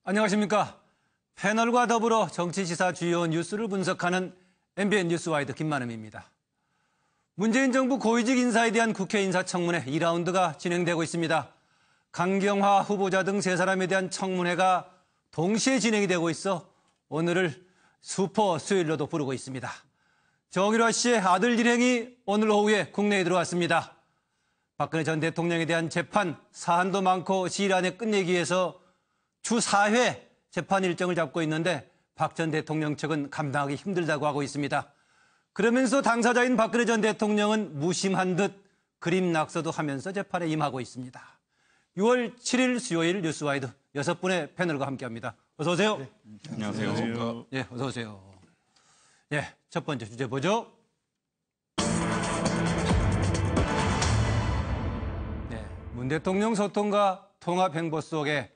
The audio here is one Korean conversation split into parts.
안녕하십니까. 패널과 더불어 정치시사 주요 뉴스를 분석하는 MBN 뉴스와이드 김만음입니다. 문재인 정부 고위직 인사에 대한 국회 인사청문회 2라운드가 진행되고 있습니다. 강경화 후보자 등 3사람에 대한 청문회가 동시에 진행이 되고 있어 오늘을 슈퍼 수요일로도 부르고 있습니다. 정유라 씨의 아들 일행이 오늘 오후에 국내에 들어왔습니다. 박근혜 전 대통령에 대한 재판, 사안도 많고 시일 안에 끝내기 위해서 주 4회 재판 일정을 잡고 있는데 박 전 대통령 측은 감당하기 힘들다고 하고 있습니다. 그러면서 당사자인 박근혜 전 대통령은 무심한 듯 그림 낙서도 하면서 재판에 임하고 있습니다. 6월 7일 수요일 뉴스와이드 6분의 패널과 함께합니다. 어서 오세요. 네. 안녕하세요. 예, 어서 오세요. 예, 첫 번째 주제 보죠. 네, 문 대통령 소통과 통합 행보 속에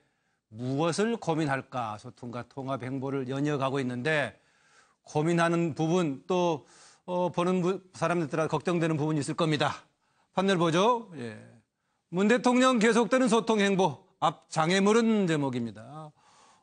무엇을 고민할까 소통과 통합 행보를 연이어가고 있는데 고민하는 부분 또 보는 사람들 따라 걱정되는 부분이 있을 겁니다. 판넬 보죠. 예. 문 대통령 계속되는 소통 행보 앞 장애물은 제목입니다.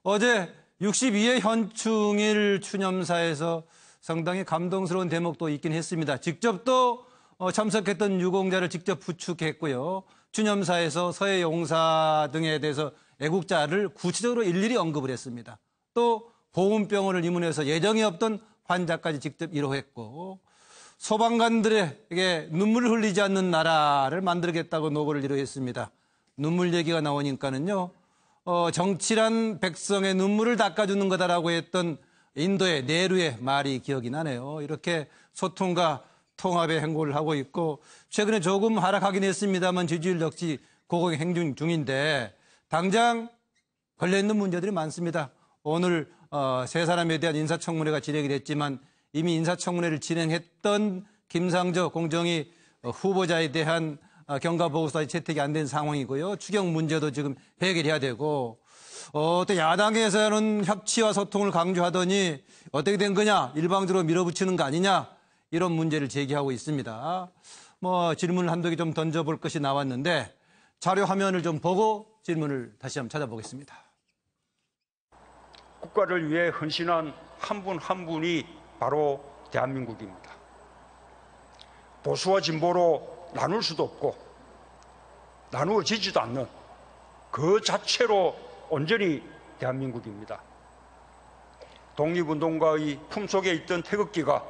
어제 62회 현충일 추념사에서 상당히 감동스러운 대목도 있긴 했습니다. 직접 또 참석했던 유공자를 직접 부축했고요. 추념사에서 서해 용사 등에 대해서 애국자를 구체적으로 일일이 언급을 했습니다. 또 보훈병원을 입원해서 예정이 없던 환자까지 직접 위로했고 소방관들에게 눈물을 흘리지 않는 나라를 만들겠다고 노고를 이루었습니다. 눈물 얘기가 나오니까는요. 정치란 백성의 눈물을 닦아주는 거다라고 했던 인도의 네루의 말이 기억이 나네요. 이렇게 소통과 통합의 행보를 하고 있고 최근에 조금 하락하긴 했습니다만 지지율 역시 고공 행진 중인데 당장 걸려있는 문제들이 많습니다. 오늘 3사람에 대한 인사청문회가 진행이 됐지만 이미 인사청문회를 진행했던 김상조 공정위 후보자에 대한 경과보고서의 채택이 안 된 상황이고요. 추경 문제도 지금 해결해야 되고 또 야당에서는 협치와 소통을 강조하더니 어떻게 된 거냐 일방적으로 밀어붙이는 거 아니냐 이런 문제를 제기하고 있습니다. 질문을 한두 개 좀 던져볼 것이 나왔는데 자료 화면을 좀 보고 질문을 다시 한번 찾아보겠습니다. 국가를 위해 헌신한 한 분 한 분이 바로 대한민국입니다. 보수와 진보로 나눌 수도 없고 나누어지지도 않는 그 자체로 온전히 대한민국입니다. 독립운동가의 품속에 있던 태극기가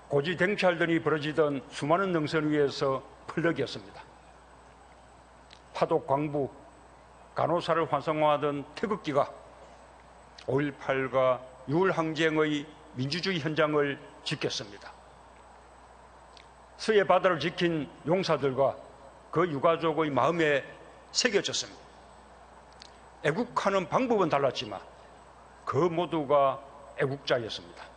고지댕찰들이 벌어지던 수많은 능선 위에서 풀럭이었습니다. 화독 광부, 간호사를 환상화하던 태극기가 5.18과 6월 항쟁의 민주주의 현장을 지켰습니다. 서해 바다를 지킨 용사들과 그 유가족의 마음에 새겨졌습니다. 애국하는 방법은 달랐지만 그 모두가 애국자였습니다.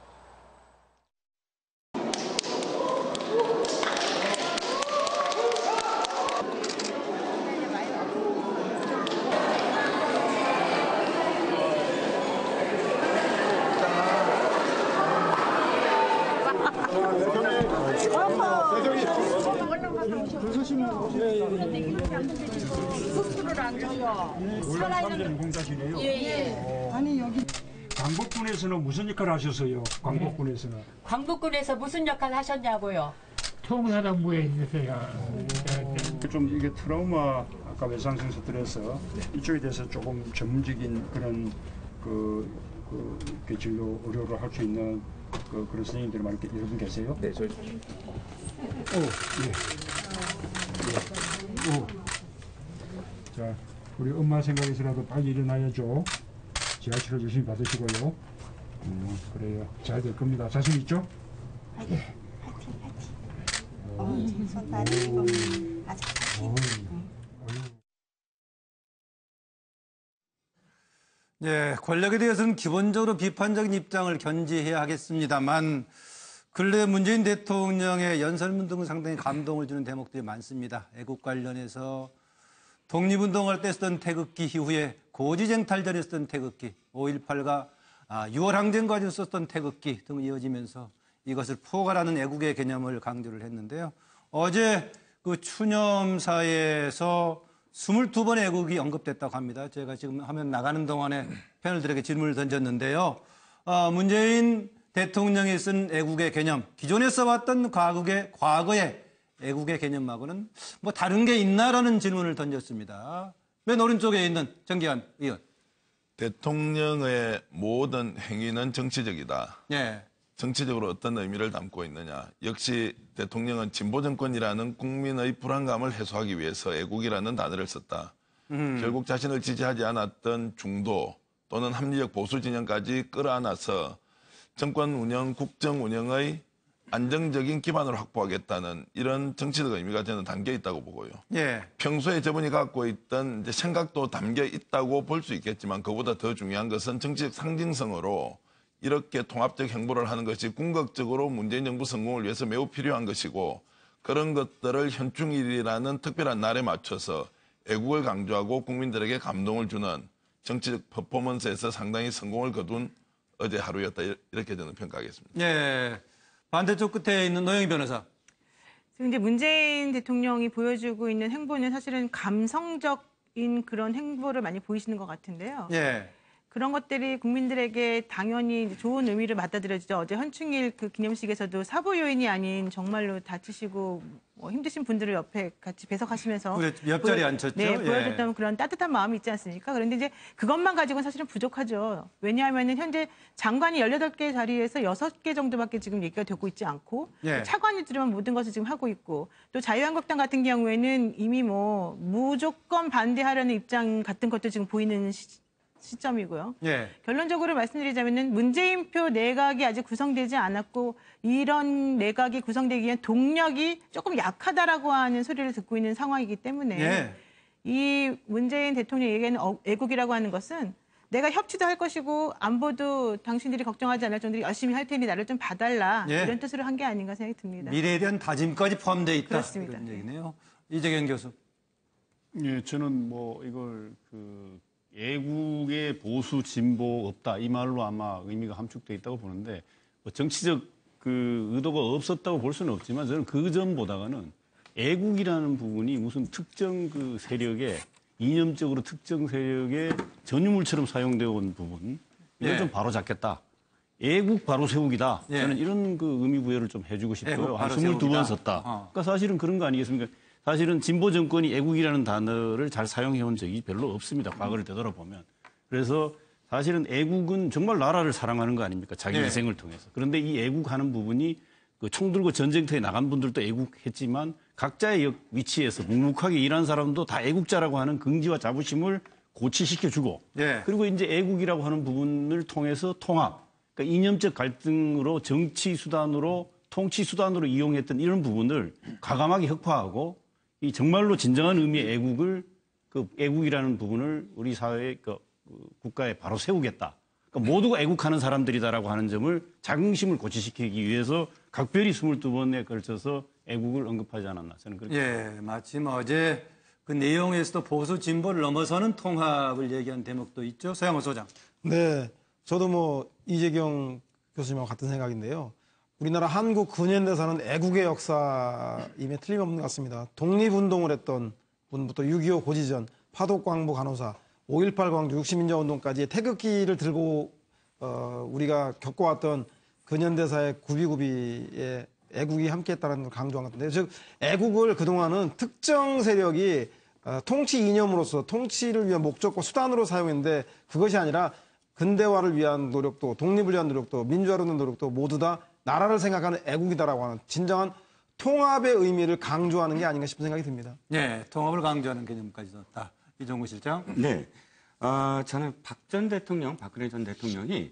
공사실이에요. 예. 아니 여기 광복군에서는 무슨 역할을 하셨어요? 광복군에서는 광복군에서 무슨 역할 하셨냐고요? 통사령부에 있으세요. 좀 이게 트라우마 아까 외상센서 들어서 이쪽에 대해서 조금 전문적인 그런 그 진료 의료를 할 수 있는 그런 선생님들이 많이 여러분 계세요? 네, 저. 자, 우리 엄마 생각에서라도 빨리 일어나야죠. 지하철을 조심히 받으시고요. 그래요. 잘 될 겁니다. 자신 있죠? 화이팅, 화이팅. 손다리 아주 화이팅. 네, 권력에 대해서는 기본적으로 비판적인 입장을 견지해야 하겠습니다만 근래 문재인 대통령의 연설문 등은 상당히 감동을 주는 대목들이 많습니다. 애국 관련해서 독립운동할 때 쓰던 태극기 이후에 고지쟁탈전에 쓰던 태극기, 5.18과 6월 항쟁까지 썼던 태극기 등 이어지면서 이것을 포괄하는 애국의 개념을 강조를 했는데요. 어제 그 추념사에서 22번의 애국이 언급됐다고 합니다. 제가 지금 화면 나가는 동안에 패널들에게 질문을 던졌는데요. 문재인 대통령이 쓴 애국의 개념, 기존에 써왔던 과거의 애국의 개념하고는 뭐 다른 게 있나라는 질문을 던졌습니다. 맨 오른쪽에 있는 정기환 의원. 대통령의 모든 행위는 정치적이다. 예. 정치적으로 어떤 의미를 담고 있느냐. 역시 대통령은 진보정권이라는 국민의 불안감을 해소하기 위해서 애국이라는 단어를 썼다. 결국 자신을 지지하지 않았던 중도 또는 합리적 보수 진영까지 끌어안아서 정권 운영, 국정 운영의 안정적인 기반을 확보하겠다는 이런 정치적 의미가 저는 담겨 있다고 보고요. 예. 평소에 저분이 갖고 있던 이제 생각도 담겨 있다고 볼 수 있겠지만 그보다 더 중요한 것은 정치적 상징성으로 이렇게 통합적 행보를 하는 것이 궁극적으로 문재인 정부 성공을 위해서 매우 필요한 것이고 그런 것들을 현충일이라는 특별한 날에 맞춰서 애국을 강조하고 국민들에게 감동을 주는 정치적 퍼포먼스에서 상당히 성공을 거둔 어제 하루였다. 이렇게 저는 평가하겠습니다. 예. 반대쪽 끝에 있는 노영희 변호사. 지금 이제 문재인 대통령이 보여주고 있는 행보는 사실은 감성적인 그런 행보를 많이 보이시는 것 같은데요. 예. 그런 것들이 국민들에게 당연히 좋은 의미를 받아들여지죠. 어제 현충일 그 기념식에서도 사부 요인이 아닌 정말로 다치시고 힘드신 분들을 옆에 같이 배석하시면서 옆자리에 앉혔죠. 네, 예. 보여줬던 그런 따뜻한 마음이 있지 않습니까? 그런데 이제 그것만 가지고는 사실은 부족하죠. 왜냐하면 현재 장관이 18개 자리에서 6개 정도밖에 지금 얘기가 되고 있지 않고 예. 차관이 들으면 모든 것을 지금 하고 있고 또 자유한국당 같은 경우에는 이미 뭐 무조건 반대하려는 입장 같은 것도 지금 보이는 시점이고요. 예. 결론적으로 말씀드리자면은 문재인표 내각이 아직 구성되지 않았고 이런 내각이 구성되기 위한 동력이 조금 약하다라고 하는 소리를 듣고 있는 상황이기 때문에 예. 이 문재인 대통령이 얘기하는 애국이라고 하는 것은 내가 협치도 할 것이고 안보도 당신들이 걱정하지 않을 정도로 열심히 할 테니 나를 좀 봐달라 예. 이런 뜻으로 한 게 아닌가 생각이 듭니다. 미래에 대한 다짐까지 포함되어 있다. 그렇습니다. 그런 얘기네요. 이재경 교수. 예, 저는 뭐 이걸 애국의 보수 진보 없다 이 말로 아마 의미가 함축되어 있다고 보는데 뭐 정치적 의도가 없었다고 볼 수는 없지만 저는 그 점보다는 애국이라는 부분이 무슨 특정 세력의 이념적으로 특정 세력의 전유물처럼 사용되어 온 부분 이걸 예. 좀 바로잡겠다. 애국 바로 세우기다. 예. 저는 이런 의미 부여를 좀 해주고 싶고요. 애국 한 바로 22번 세우기다. 썼다. 그러니까 사실은 그런 거 아니겠습니까? 사실은 진보 정권이 애국이라는 단어를 잘 사용해온 적이 별로 없습니다. 과거를 되돌아보면. 그래서 사실은 애국은 정말 나라를 사랑하는 거 아닙니까? 자기 네. 희생을 통해서. 그런데 이 애국하는 부분이 총 들고 전쟁터에 나간 분들도 애국했지만 각자의 위치에서 묵묵하게 일한 사람도 다 애국자라고 하는 긍지와 자부심을 고취시켜주고 예. 그리고 이제 애국이라고 하는 부분을 통해서 통합, 그러니까 이념적 갈등으로 정치 수단으로 통치 수단으로 이용했던 이런 부분을 과감하게 혁파하고 이 정말로 진정한 의미의 애국을 애국이라는 부분을 우리 사회의 국가에 바로 세우겠다. 그러니까 모두가 애국하는 사람들이다라고 하는 점을 자긍심을 고취시키기 위해서 각별히 22번에 걸쳐서 애국을 언급하지 않았나 저는 그렇게 예, 마침 어제 그 내용에서도 보수 진보를 넘어서는 통합을 얘기한 대목도 있죠. 서영호 소장. 네, 저도 뭐 이재경 교수님하고 같은 생각인데요. 우리나라 한국 근현대사는 애국의 역사임에 틀림없는 것 같습니다. 독립운동을 했던 분부터 6.25 고지전, 파독광부 간호사, 5.18 광주, 육시민주화운동까지 태극기를 들고 우리가 겪어왔던 근현대사의 구비구비에 애국이 함께했다는 걸 강조한 것 같은데, 즉 애국을 그동안은 특정 세력이 통치 이념으로서 통치를 위한 목적과 수단으로 사용했는데 그것이 아니라 근대화를 위한 노력도, 독립을 위한 노력도, 민주화를 위한 노력도 모두 다 나라를 생각하는 애국이다라고 하는 진정한 통합의 의미를 강조하는 게 아닌가 싶은 생각이 듭니다. 네, 통합을 강조하는 개념까지 넣었다. 이종구 실장. 네, 저는 박근혜 전 대통령이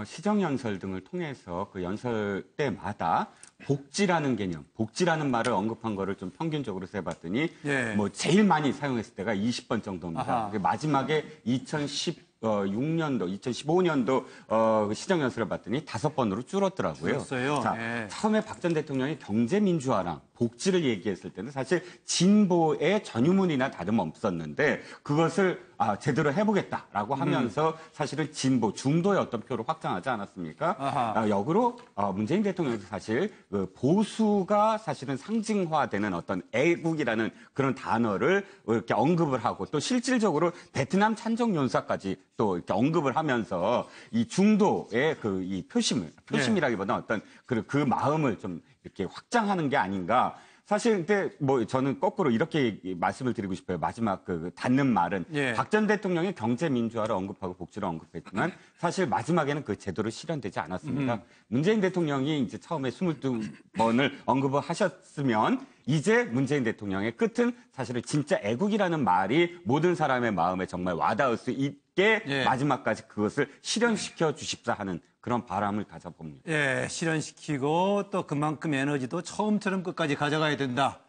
시정연설 등을 통해서 그 연설 때마다 복지라는 개념, 복지라는 말을 언급한 거를 좀 평균적으로 세봤더니 예. 뭐 제일 많이 사용했을 때가 20번 정도입니다. 아하. 마지막에 2016년도, 2015년도 시정연설을 봤더니 5번으로 줄었더라고요. 줄었어요. 자, 예. 처음에 박 전 대통령이 경제민주화랑 복지를 얘기했을 때는 사실 진보의 전유문이나 다름없었는데 그것을 제대로 해보겠다라고 하면서 사실은 진보, 중도의 어떤 표를 확장하지 않았습니까? 역으로 문재인 대통령도 사실 그 보수가 사실은 상징화되는 어떤 애국이라는 그런 단어를 이렇게 언급을 하고 또 실질적으로 베트남 찬종 연사까지 또 이렇게 언급을 하면서 이 중도의 그 이 표심이라기보다 어떤 그 마음을 좀 이렇게 확장하는 게 아닌가. 사실 근데 뭐 저는 거꾸로 이렇게 말씀을 드리고 싶어요. 마지막 그 닿는 말은 박 전 대통령이 경제 민주화를 언급하고 복지를 언급했지만 사실 마지막에는 그 제도로 실현되지 않았습니다. 문재인 대통령이 이제 처음에 22번을 언급을 하셨으면 이제 문재인 대통령의 끝은 사실은 진짜 애국이라는 말이 모든 사람의 마음에 정말 와닿을 수 있게 마지막까지 그것을 실현시켜 주십사 하는 그런 바람을 가져봅니다. 예, 실현시키고 또 그만큼 에너지도 처음처럼 끝까지 가져가야 된다.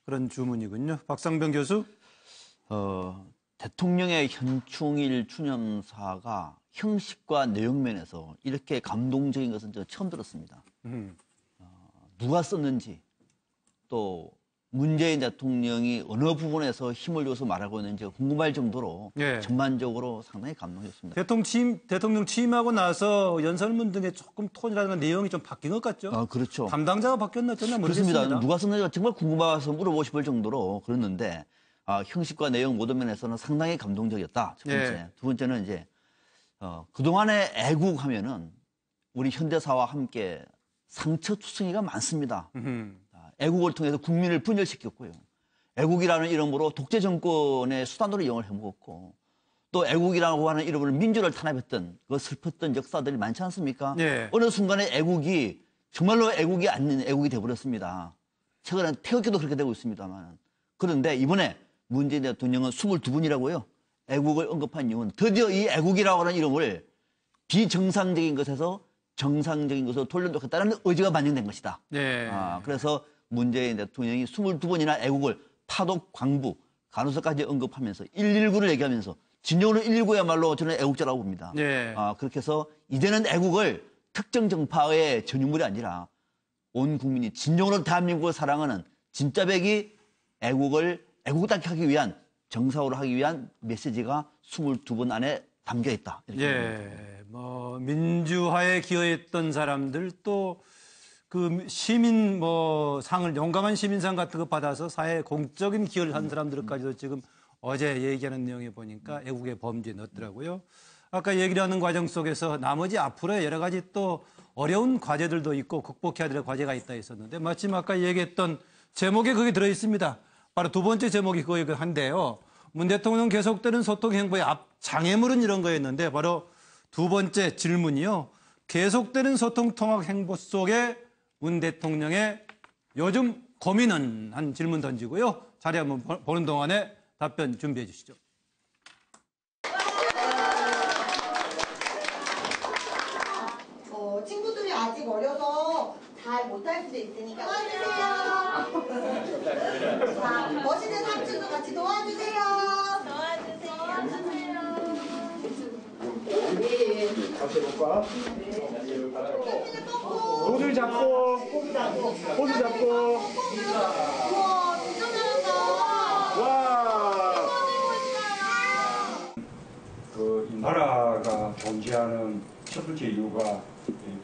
그런 주문이군요. 박상병 교수. 대통령의 현충일 추념사가 형식과 내용 면에서 이렇게 감동적인 것은 저 처음 들었습니다. 누가 썼는지 또 문재인 대통령이 어느 부분에서 힘을 줘서 말하고 있는지 궁금할 정도로 전반적으로 상당히 감동했습니다. 대통령 취임하고 나서 연설문 등의 조금 톤이라든가 내용이 좀 바뀐 것 같죠? 그렇죠. 담당자가 바뀌었나 어쩌나 모르겠습니다. 그렇습니다. 누가 썼는지가 정말 궁금해서 물어보고 싶을 정도로 그랬는데 형식과 내용 모든 면에서는 상당히 감동적이었다. 첫 번째. 두 번째는 이제 그동안의 애국하면은 우리 현대사와 함께 상처투성이가 많습니다. 애국을 통해서 국민을 분열시켰고요. 애국이라는 이름으로 독재 정권의 수단으로 이용을 해먹었고 또 애국이라고 하는 이름으로 민주를 탄압했던 그 슬펐던 역사들이 많지 않습니까? 어느 순간에 애국이 정말로 애국이 아닌 애국이 돼버렸습니다. 최근에 태극기도 그렇게 되고 있습니다만. 그런데 이번에 문재인 대통령은 22분이라고요. 애국을 언급한 이유는 드디어 이 애국이라고 하는 이름을 비정상적인 것에서 정상적인 것으로 돌려놓겠다는 의지가 반영된 것이다. 그래서 문재인 대통령이 22번이나 애국을 파독, 광부, 간호사까지 언급하면서 119를 얘기하면서 진정으로 119야말로 저는 애국자라고 봅니다. 그렇게 해서 이제는 애국을 특정 정파의 전유물이 아니라 온 국민이 진정으로 대한민국을 사랑하는 진짜 백이 애국답게 하기 위한 정사로 하기 위한 메시지가 22번 안에 담겨 있다. 뭐 민주화에 기여했던 사람들 또 그 시민 상을 용감한 시민상 같은 거 받아서 사회에 공적인 기여를 한 사람들까지도 지금 어제 얘기하는 내용에 보니까 애국의 범주에 넣었더라고요. 아까 얘기를 하는 과정 속에서 나머지 앞으로 여러 가지 또 어려운 과제들도 있고 극복해야 될 과제가 있다 했었는데 마침 아까 얘기했던 제목에 그게 들어 있습니다. 바로 두 번째 제목이 그거이긴 한데요. 문 대통령 계속되는 소통 행보의 장애물은 이런 거였는데 바로 두 번째 질문이요. 계속되는 소통 통합 행보 속에 문 대통령의 요즘 고민은 한 질문 던지고요. 자리 한번 보는 동안에 답변 준비해 주시죠. 친구들이 아직 어려서 잘 못할 수도 있으니까 도와주세요. 자, 멋있는 삼촌도 같이 도와주세요. 같이 해볼까? 포즈 잡고 포즈 잡고 우와, 진짜 잘한다. 와. 이 나라가 존재하는 첫 번째 이유가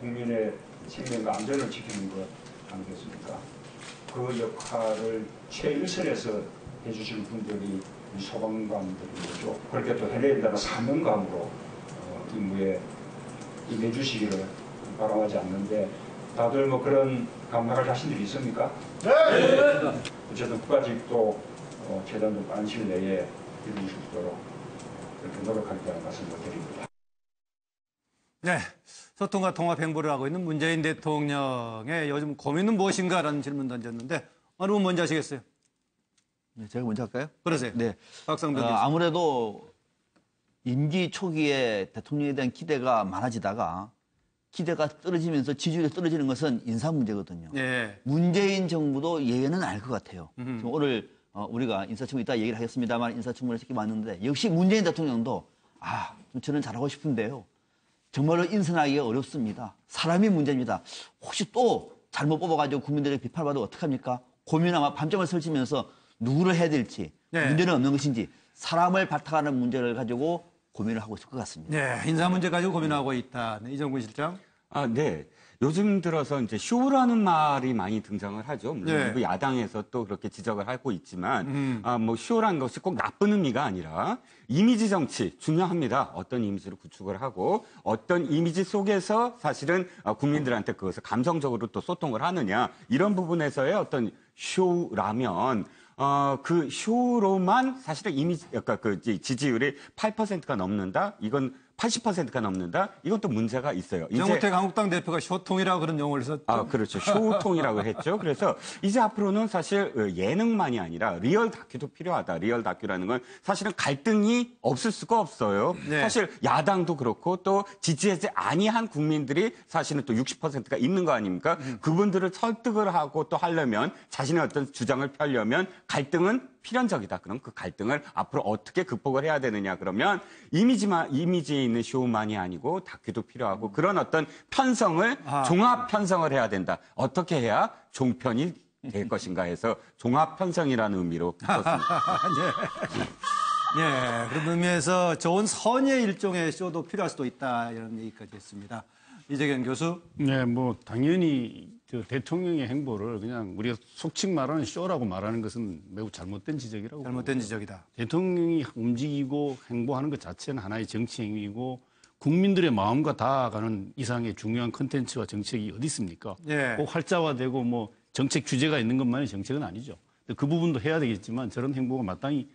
국민의 생명과 안전을 지키는 것 아니겠습니까? 그 역할을 최일선에서 해주실 분들이 소방관들이죠. 그렇게 또 해내야 된다는 사명감으로 임무에 임해주시기를 바람하지 않는데 다들 뭐 그런 감당할 자신들이 있습니까? 네! 어쨌든 국가직도 최대한 좀 안실 내에 이루어질 수 있도록 그렇게 노력하겠다는 말씀을 드립니다. 네, 소통과 통합 행보를 하고 있는 문재인 대통령의 요즘 고민은 무엇인가라는 질문 던졌는데 어느 분 먼저 하시겠어요? 네, 제가 먼저 할까요? 그러세요. 네. 박상병 교수. 아무래도 임기 초기에 대통령에 대한 기대가 많아지다가 기대가 떨어지면서 지지율이 떨어지는 것은 인사 문제거든요. 문재인 정부도 예외는 아닐 것 같아요. 오늘 우리가 인사청문 이따 얘기를 하겠습니다만 인사청문을 시켜 봤는데 역시 문재인 대통령도 좀 저는 잘하고 싶은데요. 정말로 인선하기가 어렵습니다. 사람이 문제입니다. 혹시 또 잘못 뽑아가지고 국민들에게 비판받으면 어떡합니까? 고민하며 밤잠을 설치면서 누구를 해야 될지 문제는 없는 것인지 사람을 바탕하는 문제를 가지고 고민을 하고 있을 것 같습니다. 네, 인사 문제 가지고 고민하고 있다. 네, 이정근 실장. 네. 요즘 들어서 이제 쇼라는 말이 많이 등장을 하죠. 물론 네. 일부 야당에서 또 그렇게 지적을 하고 있지만, 뭐 쇼라는 것이 꼭 나쁜 의미가 아니라 이미지 정치 중요합니다. 어떤 이미지를 구축을 하고 어떤 이미지 속에서 사실은 국민들한테 그것을 감정적으로 또 소통을 하느냐 이런 부분에서의 어떤 쇼라면. 그 쇼로만 사실은 이미지, 그러니까 그 지지율이 8%가 넘는다? 이건 80%가 넘는다? 이건 또 문제가 있어요. 정우택 한국당 대표가 쇼통이라고 그런 용어를 썼죠. 그렇죠. 쇼통이라고 했죠. 그래서 이제 앞으로는 사실 예능만이 아니라 리얼 다큐도 필요하다. 리얼 다큐라는 건 사실은 갈등이 없을 수가 없어요. 네. 사실 야당도 그렇고 또 지지하지 아니한 국민들이 사실은 또 60%가 있는 거 아닙니까? 그분들을 설득을 하고 또 하려면 자신의 어떤 주장을 펴려면 갈등은 필연적이다. 그럼 그 갈등을 앞으로 어떻게 극복을 해야 되느냐 그러면 이미지에 있는 쇼만이 아니고 다큐도 필요하고 그런 어떤 편성을 종합 편성을 해야 된다. 어떻게 해야 종편이 될 것인가 해서 종합 편성이라는 의미로 붙였습니다. 예, 그런 의미에서 좋은 선의 일종의 쇼도 필요할 수도 있다 이런 얘기까지 했습니다. 이재경 교수. 네, 뭐 당연히 대통령의 행보를 그냥 우리가 속칭 말하는 쇼라고 말하는 것은 매우 잘못된 지적이라고. 잘못된 지적이다. 대통령이 움직이고 행보하는 것 자체는 하나의 정치 행위이고 국민들의 마음과 닿아가는 이상의 중요한 컨텐츠와 정책이 어디 있습니까? 예. 꼭 활자화되고 뭐 정책 규제가 있는 것만이 정책은 아니죠. 그 부분도 해야 되겠지만 저런 행보가 마땅히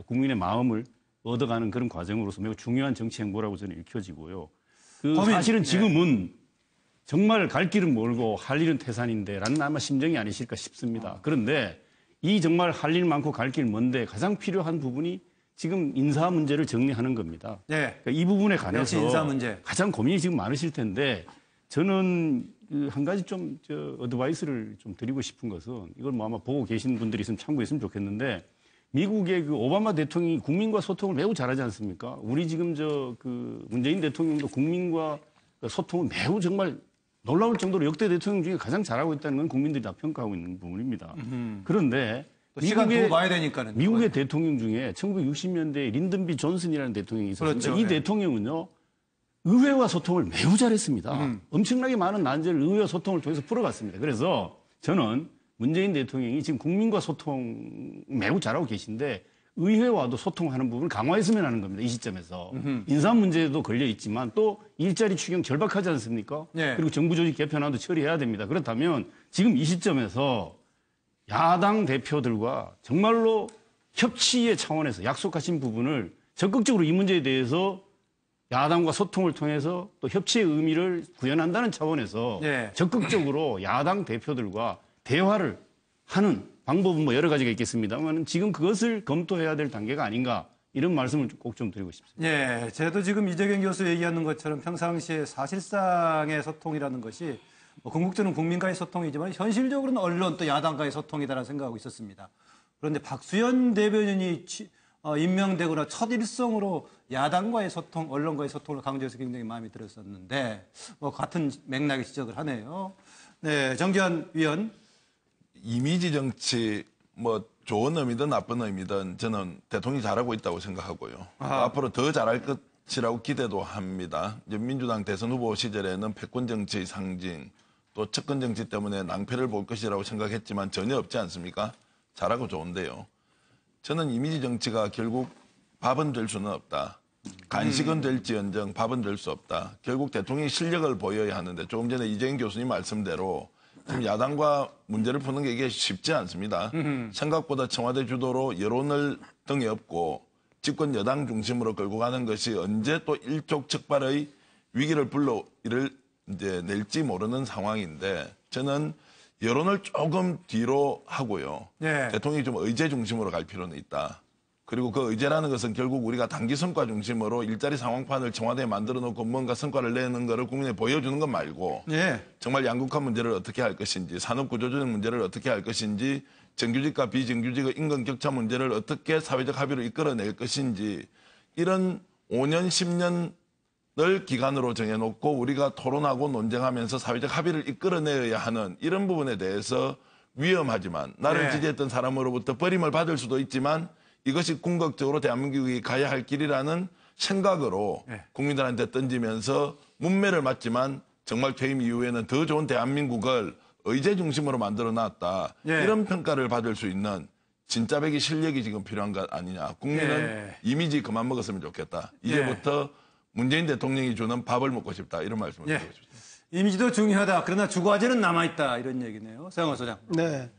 국민의 마음을 얻어가는 그런 과정으로서 매우 중요한 정치 행보라고 저는 읽혀지고요. 사실은 지금은 정말 갈 길은 멀고 할 일은 태산인데라는 아마 심정이 아니실까 싶습니다. 그런데 이 정말 할 일 많고 갈 길 먼데 가장 필요한 부분이 지금 인사 문제를 정리하는 겁니다. 네. 그러니까 이 부분에 관해서 인사 문제. 가장 고민이 지금 많으실 텐데 저는 한 가지 좀 어드바이스를 좀 드리고 싶은 것은 이걸 뭐 아마 보고 계신 분들이 있으면 참고했으면 좋겠는데 미국의 그 오바마 대통령이 국민과 소통을 매우 잘하지 않습니까? 우리 지금 문재인 대통령도 국민과 소통을 매우 정말 놀라울 정도로 역대 대통령 중에 가장 잘하고 있다는 건 국민들이 다 평가하고 있는 부분입니다. 그런데 시간 두고 봐야 되니까는. 미국의 대통령 중에 1960년대에 린든 B 존슨이라는 대통령이 있었는데 그렇죠. 이 네. 대통령은요. 의회와 소통을 매우 잘했습니다. 엄청나게 많은 난제를 의회와 소통을 통해서 풀어갔습니다. 그래서 저는 문재인 대통령이 지금 국민과 소통 매우 잘하고 계신데 의회와도 소통하는 부분을 강화했으면 하는 겁니다. 이 시점에서. 인사 문제도 걸려 있지만 또 일자리 추경 절박하지 않습니까? 네. 그리고 정부 조직 개편안도 처리해야 됩니다. 그렇다면 지금 이 시점에서 야당 대표들과 정말로 협치의 차원에서 약속하신 부분을 적극적으로 이 문제에 대해서 야당과 소통을 통해서 또 협치의 의미를 구현한다는 차원에서 네. 적극적으로 야당 대표들과 대화를 하는 방법은 뭐 여러 가지가 있겠습니다만 지금 그것을 검토해야 될 단계가 아닌가 이런 말씀을 꼭 좀 드리고 싶습니다. 예, 저도 지금 이재경 교수 얘기하는 것처럼 평상시에 사실상의 소통이라는 것이 뭐 궁극적으로는 국민과의 소통이지만 현실적으로는 언론 또 야당과의 소통이다라는 생각하고 있었습니다. 그런데 박수현 대변인이 임명되거나 첫 일성으로 야당과의 소통, 언론과의 소통을 강조해서 굉장히 마음에 들었었는데 뭐 같은 맥락의 지적을 하네요. 네, 정기환 위원. 이미지 정치 뭐 좋은 의미든 나쁜 의미든 저는 대통령이 잘하고 있다고 생각하고요. 앞으로 더 잘할 것이라고 기대도 합니다. 이제 민주당 대선 후보 시절에는 패권 정치의 상징 또 측근 정치 때문에 낭패를 볼 것이라고 생각했지만 전혀 없지 않습니까? 잘하고 좋은데요. 저는 이미지 정치가 결국 밥은 될 수는 없다. 간식은 될지언정 밥은 될 수 없다. 결국 대통령이 실력을 보여야 하는데 조금 전에 이재경 교수님 말씀대로 지금 야당과 문제를 푸는 게 이게 쉽지 않습니다. 생각보다 청와대 주도로 여론을 등에 업고 집권 여당 중심으로 끌고 가는 것이 언제 또 일촉즉발의 위기를 이제 낼지 모르는 상황인데 저는 여론을 조금 뒤로 하고요. 네. 대통령이 좀 의제 중심으로 갈 필요는 있다. 그리고 그 의제라는 것은 결국 우리가 단기 성과 중심으로 일자리 상황판을 청와대에 만들어 놓고 뭔가 성과를 내는 거를 국민에 보여주는 것 말고 예. 정말 양극화 문제를 어떻게 할 것인지 산업구조조정 문제를 어떻게 할 것인지 정규직과 비정규직의 임금격차 문제를 어떻게 사회적 합의로 이끌어낼 것인지 이런 5년 10년을 기간으로 정해놓고 우리가 토론하고 논쟁하면서 사회적 합의를 이끌어내야 하는 이런 부분에 대해서 위험하지만 나를 네. 지지했던 사람으로부터 버림을 받을 수도 있지만 이것이 궁극적으로 대한민국이 가야 할 길이라는 생각으로 네. 국민들한테 던지면서 문매를 맞지만 정말 퇴임 이후에는 더 좋은 대한민국을 의제 중심으로 만들어 놨다. 네. 이런 평가를 받을 수 있는 진짜 백이 실력이 지금 필요한 것 아니냐. 국민은 네. 이미지 그만 먹었으면 좋겠다. 이제부터 문재인 대통령이 주는 밥을 먹고 싶다. 이런 말씀을 네. 드리고 싶습니다. 이미지도 중요하다. 그러나 주과제는 남아있다. 이런 얘기네요. 서영호 소장. 네.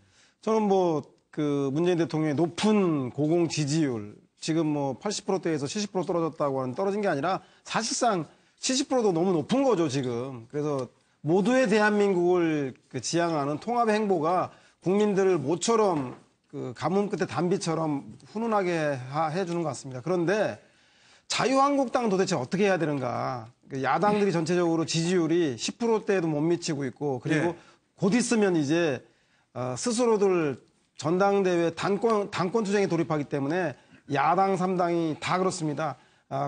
저는 뭐 그 문재인 대통령의 높은 고공 지지율, 지금 뭐 80%대에서 70% 떨어졌다고 하는 떨어진 게 아니라 사실상 70%도 너무 높은 거죠, 지금. 그래서 모두의 대한민국을 그 지향하는 통합의 행보가 국민들을 모처럼 그 가뭄 끝에 단비처럼 훈훈하게 해주는 것 같습니다. 그런데 자유한국당은 도대체 어떻게 해야 되는가. 그 야당들이 전체적으로 지지율이 10%대에도 못 미치고 있고 그리고 네. 곧 있으면 이제 스스로들 전당대회 단권 투쟁에 돌입하기 때문에 야당 3당이 다 그렇습니다.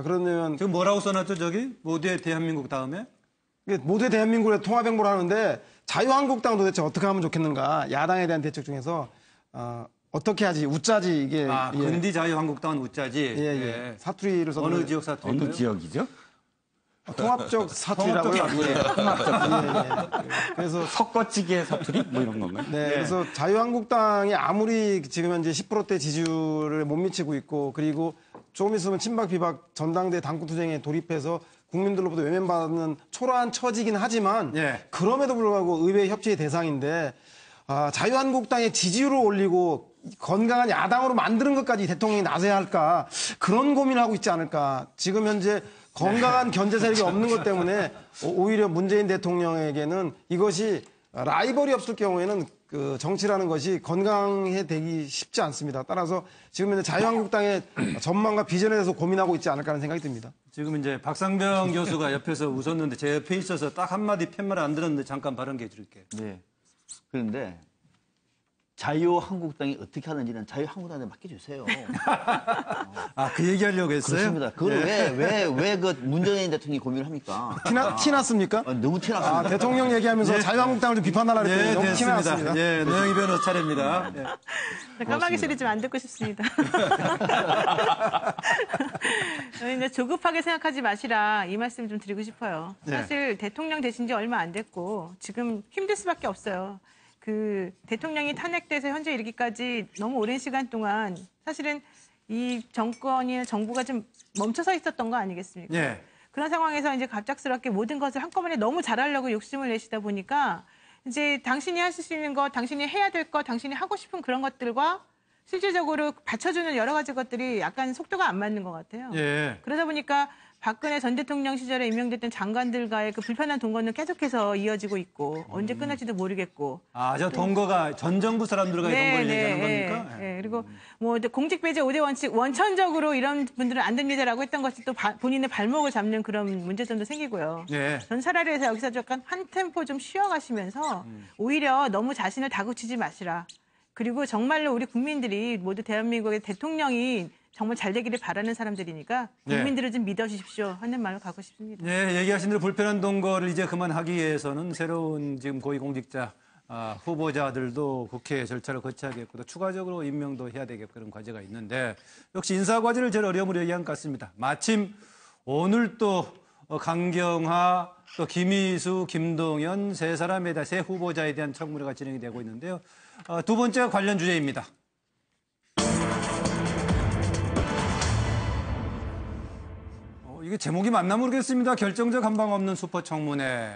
그러면 지금 뭐라고 써놨죠, 저기? 모두의 대한민국 다음에? 모두의 대한민국의 통합 행보를 하는데 자유한국당 도대체 어떻게 하면 좋겠는가. 야당에 대한 대책 중에서 어떻게 하지? 웃자지 이게. 아, 예. 근디 자유한국당은 웃자지. 예, 예. 사투리를 써서 어느 지역 사투리인가요? 어느 지역이죠? 통합적 사투리라고요. 통합적 예. 통합적. 그래서 섞어찌개 사투리? 뭐 이런 건가요? 네, 그래서 자유한국당이 아무리 지금 현재 10%대 지지율을 못 미치고 있고 그리고 조금 있으면 친박 비박 전당대 당권 투쟁에 돌입해서 국민들로부터 외면받는 초라한 처지긴 하지만 예. 그럼에도 불구하고 의회 협치의 대상인데 자유한국당의 지지율을 올리고 건강한 야당으로 만드는 것까지 대통령이 나서야 할까 그런 고민을 하고 있지 않을까. 지금 현재 건강한 견제 세력이 없는 것 때문에 오히려 문재인 대통령에게는 이것이 라이벌이 없을 경우에는 그 정치라는 것이 건강해 되기 쉽지 않습니다. 따라서 지금 현재 자유한국당의 전망과 비전에 대해서 고민하고 있지 않을까 하는 생각이 듭니다. 지금 이제 박상병 교수가 옆에서 웃었는데 제 옆에 있어서 딱 한마디 팻말 안 들었는데 잠깐 발언해 줄게요. 네. 그런데 자유한국당이 어떻게 하는지는 자유한국당한테 맡겨주세요. 아, 그 얘기하려고 했어요? 그렇습니다. 그걸 왜 그 문재인 대통령이 고민을 합니까? 티났습니까? 너무 티났습니다. 대통령 얘기하면서 자유한국당을 좀 비판하려고 했더니 네, 너무 됐습니다. 티났습니다. 예, 노영희 변호 차례입니다. 예. 네, 까마귀 소리 좀 안 듣고 싶습니다. 이제 조급하게 생각하지 마시라 이 말씀 좀 드리고 싶어요. 사실 대통령 되신 지 얼마 안 됐고 지금 힘들 수밖에 없어요. 그 대통령이 탄핵돼서 현재 이르기까지 너무 오랜 시간 동안 사실은 이 정권이나 정부가 좀 멈춰서 있었던 거 아니겠습니까? 예. 그런 상황에서 이제 갑작스럽게 모든 것을 한꺼번에 너무 잘하려고 욕심을 내시다 보니까 이제 당신이 하실 수 있는 것, 당신이 해야 될 것, 당신이 하고 싶은 그런 것들과 실질적으로 받쳐주는 여러 가지 것들이 약간 속도가 안 맞는 것 같아요. 예. 그러다 보니까 박근혜 전 대통령 시절에 임명됐던 장관들과의 그 불편한 동거는 계속해서 이어지고 있고 언제 끝날지도 모르겠고. 아, 저 동거가 전 정부 사람들과의 동거를 얘기하는 겁니까? 네. 그리고 뭐 공직 배제 5대 원칙 원천적으로 이런 분들은 안 됩니다라고 했던 것이 또 본인의 발목을 잡는 그런 문제점도 생기고요. 예. 전 차라리 해서 여기서 약간 한 템포 좀 쉬어가시면서 오히려 너무 자신을 다그치지 마시라. 그리고 정말로 우리 국민들이 모두 대한민국의 대통령이 정말 잘 되기를 바라는 사람들이니까 국민들을 좀 믿어주십시오 하는 말을 갖고 싶습니다. 예, 얘기하신 대로 불편한 동거를 이제 그만하기 위해서는 새로운 지금 고위공직자 후보자들도 국회 절차를 거쳐야겠고 또 추가적으로 임명도 해야 되겠고 그런 과제가 있는데 역시 인사과제를 제일 어려움으로 얘기한 것 같습니다. 마침 오늘 또 강경화, 또 김희수, 김동연 세 사람에 대한 세 후보자에 대한 청문회가 진행이 되고 있는데요. 두 번째가 관련 주제입니다. 이게 제목이 맞나 모르겠습니다. 결정적 한방 없는 슈퍼청문회.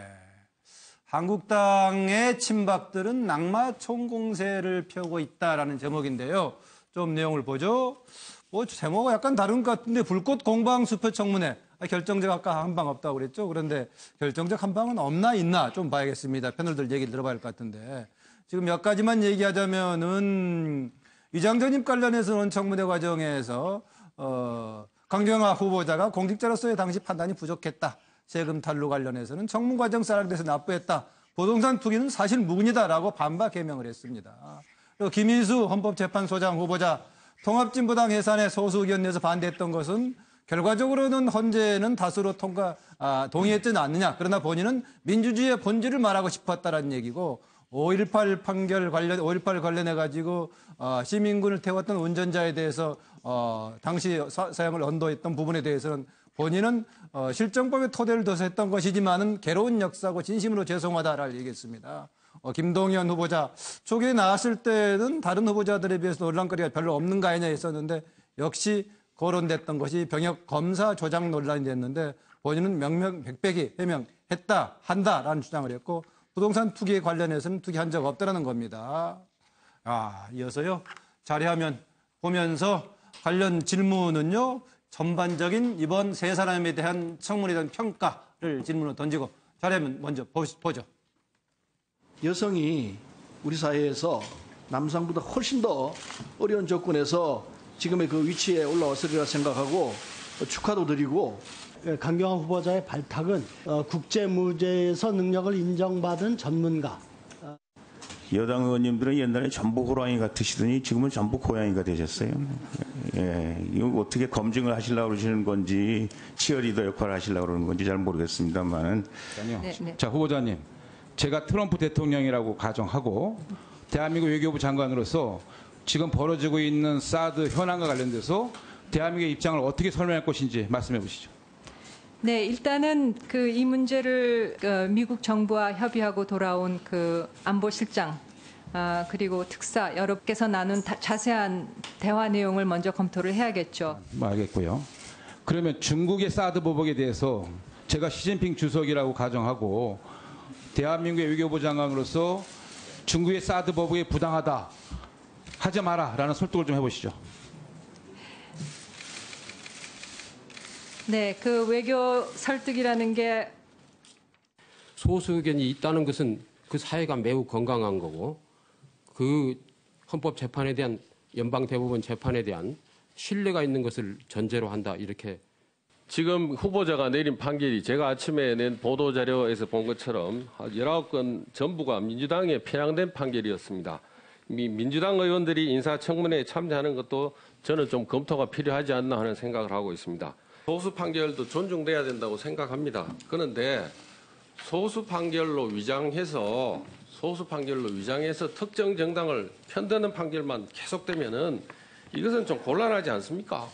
한국당의 친박들은 낙마 총공세를 펴고 있다라는 제목인데요. 좀 내용을 보죠. 뭐 제목은 약간 다른 것 같은데 불꽃 공방 슈퍼청문회. 결정적 아까 한방 없다고 그랬죠. 그런데 결정적 한방은 없나 있나 좀 봐야겠습니다. 패널들 얘기를 들어봐야 할 것 같은데. 지금 몇 가지만 얘기하자면은 이장전입 관련해서는 청문회 과정에서 강경화 후보자가 공직자로서의 당시 판단이 부족했다. 세금 탈루 관련해서는 청문 과정 사락돼서 납부했다. 부동산 투기는 사실 무근이다라고 반박 해명을 했습니다. 그리고 김인수 헌법재판소장 후보자 통합진보당 해산에 소수 의견 내서 반대했던 것은 결과적으로는 헌재는 다수로 동의했지는 않느냐. 그러나 본인은 민주주의의 본질을 말하고 싶었다라는 얘기고 5.18 판결 관련 5.18 관련해 가지고 시민군을 태웠던 운전자에 대해서 당시 사형을 언도했던 부분에 대해서는 본인은 실정법의 토대를 둬서 했던 것이지만은 괴로운 역사고 진심으로 죄송하다라고 얘기했습니다. 김동연 후보자 초기에 나왔을 때는 다른 후보자들에 비해서 논란거리가 별로 없는 거 아니냐 했었는데 역시 거론됐던 것이 병역 검사 조작 논란이 됐는데 본인은 명명백백히 해명했다 한다라는 주장을 했고 부동산 투기에 관련해서는 투기한 적 없다라는 겁니다. 이어서요 자료화면 보면서 관련 질문은요 전반적인 이번 세 사람에 대한 청문회에 대한 평가를 질문을 던지고 자료화면 먼저 보죠. 여성이 우리 사회에서 남성보다 훨씬 더 어려운 조건에서 지금의 그 위치에 올라왔으리라 생각하고 축하도 드리고 강경화 후보자의 발탁은 국제무죄에서 능력을 인정받은 전문가. 여당 의원님들은 옛날에 전부 호랑이 같으시더니 지금은 전부 고양이가 되셨어요. 예, 이거 어떻게 검증을 하시려고 그러시는 건지 치어리더 역할을 하시려고 그러는 건지 잘 모르겠습니다만. 자, 후보자님. 제가 트럼프 대통령이라고 가정하고 대한민국 외교부 장관으로서 지금 벌어지고 있는 사드 현안과 관련돼서 대한민국의 입장을 어떻게 설명할 것인지 말씀해 보시죠. 네, 일단은 이 문제를 미국 정부와 협의하고 돌아온 안보실장 그리고 특사 여러분께서 나눈 자세한 대화 내용을 먼저 검토를 해야겠죠. 알겠고요. 그러면 중국의 사드 보복에 대해서 제가 시진핑 주석이라고 가정하고 대한민국의 외교부 장관으로서 중국의 사드 보복이 부당하다 하지 마라라는 설득을 좀 해보시죠. 네, 그 외교 설득이라는 게 소수 의견이 있다는 것은 그 사회가 매우 건강한 거고 그 헌법재판에 대한 연방대법원 재판에 대한 신뢰가 있는 것을 전제로 한다 이렇게. 지금 후보자가 내린 판결이 제가 아침에 낸 보도자료에서 본 것처럼 19건 전부가 민주당에 편향된 판결이었습니다. 민주당 의원들이 인사청문회에 참여하는 것도 저는 좀 검토가 필요하지 않나 하는 생각을 하고 있습니다. 소수 판결도 존중돼야 된다고 생각합니다. 그런데 소수 판결로 위장해서 특정 정당을 편드는 판결만 계속되면은 이것은 좀 곤란하지 않습니까?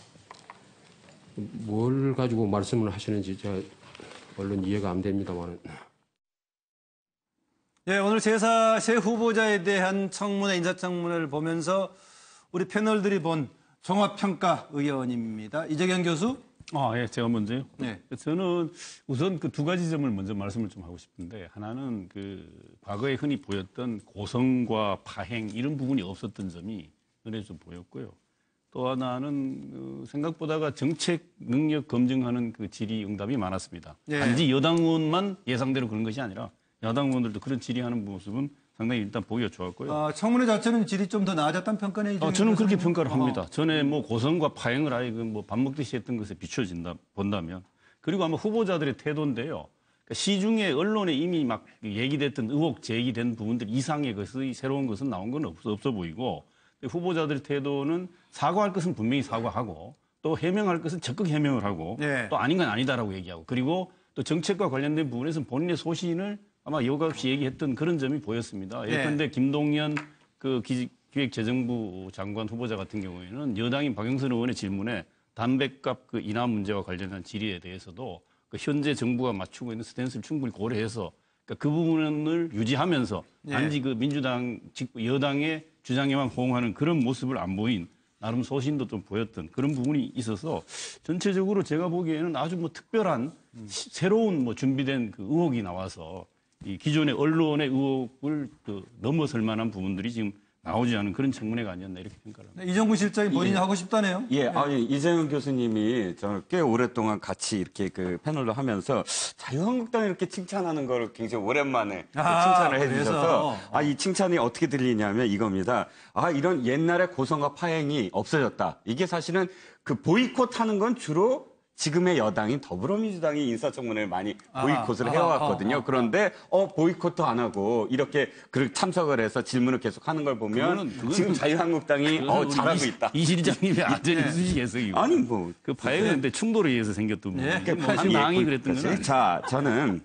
뭘 가지고 말씀을 하시는지 제가 얼른 이해가 안 됩니다만. 예, 오늘 세 후보자에 대한 청문회, 인사청문회를 보면서 우리 패널들이 본 종합평가 의원입니다. 이재경 교수. 예, 제가 먼저요. 네. 저는 우선 그 두 가지 점을 먼저 말씀을 좀 하고 싶은데 하나는 과거에 흔히 보였던 고성과 파행 이런 부분이 없었던 점이 눈에 좀 보였고요. 또 하나는 생각보다가 정책 능력 검증하는 질의응답이 많았습니다. 예. 단지 여당 의원만 예상대로 그런 것이 아니라 야당 의원들도 그런 질의하는 모습은 상당히 일단 보기가 좋았고요. 청문회 자체는 질이 좀 더 나아졌다는 평가는 저는 그렇게 평가를 합니다. 전에 고성과 파행을 아예 밥 먹듯이 했던 것에 본다면 그리고 아마 후보자들의 태도인데요. 그러니까 시중에 언론에 이미 막 얘기됐던 의혹 제기된 부분들 이상의 것의 새로운 것은 나온 건 없어 보이고 후보자들의 태도는 사과할 것은 분명히 사과하고 또 해명할 것은 적극 해명을 하고 또 아닌 건 아니다라고 얘기하고 그리고 또 정책과 관련된 부분에서는 본인의 소신을 아마 여과 없이 얘기했던 그런 점이 보였습니다. 예컨대 김동연 기획재정부 장관 후보자 같은 경우에는 여당인 박영선 의원의 질문에 담뱃값 인하 문제와 관련한 질의에 대해서도 현재 정부가 맞추고 있는 스탠스를 충분히 고려해서 그 부분을 유지하면서 단지 민주당 여당의 주장에만 호응하는 그런 모습을 안 보인 나름 소신도 좀 보였던 그런 부분이 있어서 전체적으로 제가 보기에는 아주 특별한 새로운 준비된 의혹이 나와서 이 기존의 언론의 의혹을 넘어설 만한 부분들이 지금 나오지 않은 그런 청문회가 아니었나 이렇게 평가를 합니다. 이정구 실장이 본인이 하고 싶다네요. 이재용 교수님이 저는 꽤 오랫동안 같이 이렇게 패널로 하면서 자유한국당을 이렇게 칭찬하는 걸 굉장히 오랜만에 칭찬을 해주셔서 이 칭찬이 어떻게 들리냐면 이겁니다. 이런 옛날의 고성과 파행이 없어졌다. 이게 사실은 보이콧하는 건 주로 지금의 여당인 더불어민주당이 인사청문회를 많이 보이콧을 해왔거든요. 그런데 보이콧도 안 하고 이렇게 참석을 해서 질문을 계속 하는 걸 보면 지금 자유한국당이 잘하고 있다. 이 실장님의 아들 이수식 해석이고. 아니 그 파행은 근데 충돌에 의해서 생겼던 부분. 사실 당이 그랬던 거는. 자, 저는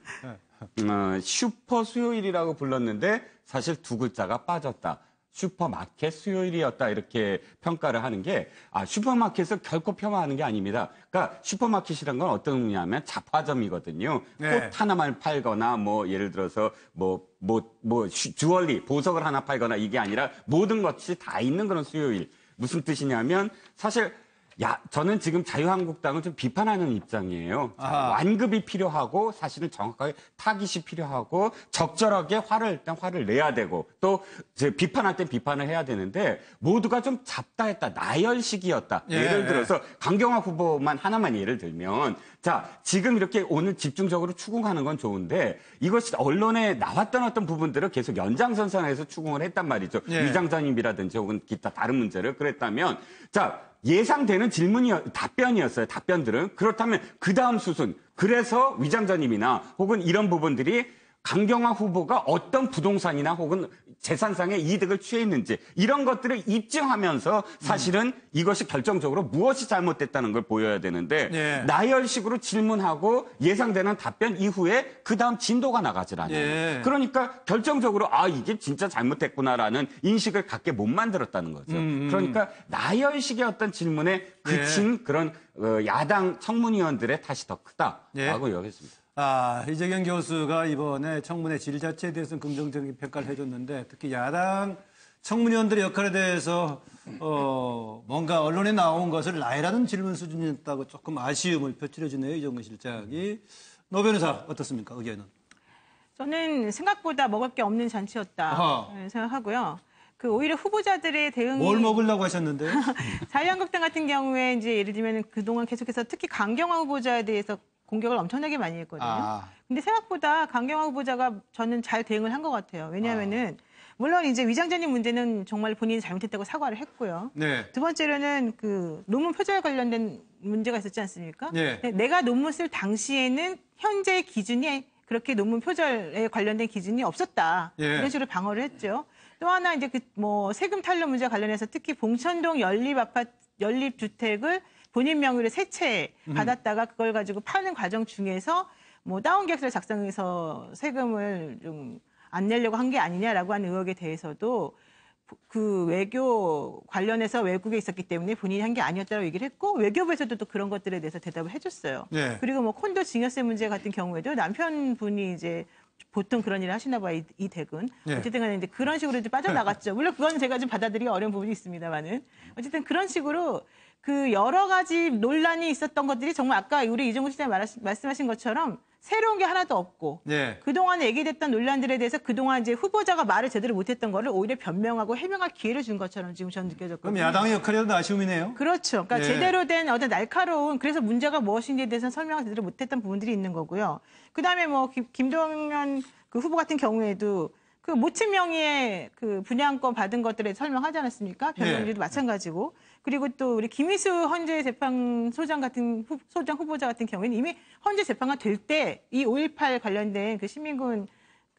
슈퍼 수요일이라고 불렀는데 사실 두 글자가 빠졌다. 슈퍼마켓 수요일이었다 이렇게 평가를 하는 게 슈퍼마켓을 결코 폄하하는 게 아닙니다. 그러니까 슈퍼마켓이란 건 어떤 의미냐면 잡화점이거든요. 네. 꽃 하나만 팔거나 뭐 예를 들어서 주얼리 보석을 하나 팔거나 이게 아니라 모든 것이 다 있는 그런 수요일. 무슨 뜻이냐면 사실 저는 지금 자유한국당을 좀 비판하는 입장이에요. 완급이 필요하고 사실은 정확하게 타깃이 필요하고 적절하게 화를 내야 되고 또 비판할 땐 비판을 해야 되는데 모두가 좀 잡다 했다. 나열식이었다. 예를 들어서 강경화 후보만 하나만 예를 들면 지금 이렇게 오늘 집중적으로 추궁하는 건 좋은데 이것이 언론에 나왔던 어떤 부분들을 계속 연장선상에서 추궁을 했단 말이죠. 위장전입이라든지 혹은 기타 다른 문제를 그랬다면 예상되는 답변이었어요. 답변들은. 그렇다면 그 다음 수순. 그래서 위장전입이나 혹은 이런 부분들이 강경화 후보가 어떤 부동산이나 혹은 재산상의 이득을 취했는지 이런 것들을 입증하면서 사실은 이것이 결정적으로 무엇이 잘못됐다는 걸 보여야 되는데 나열식으로 질문하고 예상되는 답변 이후에 그 다음 진도가 나가질 않아요. 그러니까 결정적으로 이게 진짜 잘못됐구나라는 인식을 갖게 못 만들었다는 거죠. 그러니까 나열식의 어떤 질문에 그친 그런 야당 청문위원들의 탓이 더 크다라고 여겼습니다. 이재경 교수가 이번에 청문회 질 자체에 대해서는 긍정적인 평가를 해줬는데 특히 야당 청문위원들의 역할에 대해서 뭔가 언론에 나온 것을 나열하는 질문 수준이었다고 조금 아쉬움을 표출해주네요. 이정근 실장이. 노 변호사 어떻습니까? 의견은? 저는 생각보다 먹을 게 없는 잔치였다 생각하고요. 오히려 후보자들의 대응이 뭘 먹으려고 하셨는데요? 자유한국당 같은 경우에 이제 예를 들면 그동안 계속해서 특히 강경화 후보자에 대해서 공격을 엄청나게 많이 했거든요. 근데 생각보다 강경화 후보자가 저는 잘 대응을 한 것 같아요. 왜냐하면은 물론 이제 위장전입 문제는 정말 본인이 잘못했다고 사과를 했고요. 두 번째로는 논문 표절 관련된 문제가 있었지 않습니까? 내가 논문 쓸 당시에는 현재 기준이 그렇게 논문 표절에 관련된 기준이 없었다. 이런 식으로 방어를 했죠. 또 하나 이제 세금 탈루 문제 관련해서 특히 봉천동 연립주택을 본인 명의로 세 채 받았다가 그걸 가지고 파는 과정 중에서 다운 계약서를 작성해서 세금을 좀 안 내려고 한 게 아니냐라고 하는 의혹에 대해서도 외교 관련해서 외국에 있었기 때문에 본인이 한 게 아니었다고 얘기를 했고 외교부에서도 또 그런 것들에 대해서 대답을 해줬어요. 그리고 콘도 증여세 문제 같은 경우에도 남편분이 이제 보통 그런 일을 하시나 봐요, 이 댁은. 어쨌든 간에 이제 그런 식으로 이제 빠져나갔죠. 물론 그건 제가 좀 받아들이기 어려운 부분이 있습니다만은. 어쨌든 그런 식으로 여러 가지 논란이 있었던 것들이 정말 아까 우리 이정근 시장님 말씀하신 것처럼 새로운 게 하나도 없고 그동안에 얘기됐던 논란들에 대해서 그동안 이제 후보자가 말을 제대로 못했던 거를 오히려 변명하고 해명할 기회를 준 것처럼 지금 저는 느껴졌거든요. 그럼 야당의 역할이라도 아쉬움이네요. 그렇죠. 그러니까 제대로 된 어떤 날카로운 그래서 문제가 무엇인지에 대해서 설명을 제대로 못했던 부분들이 있는 거고요. 그다음에 김동연 후보 같은 경우에도 모친 명의의 분양권 받은 것들에 설명하지 않았습니까? 변호인들도 마찬가지고. 그리고 또 우리 김희수 헌재 재판소장 후보자 같은 경우에는 이미 헌재 재판가 될 때 이 5.18 관련된 시민군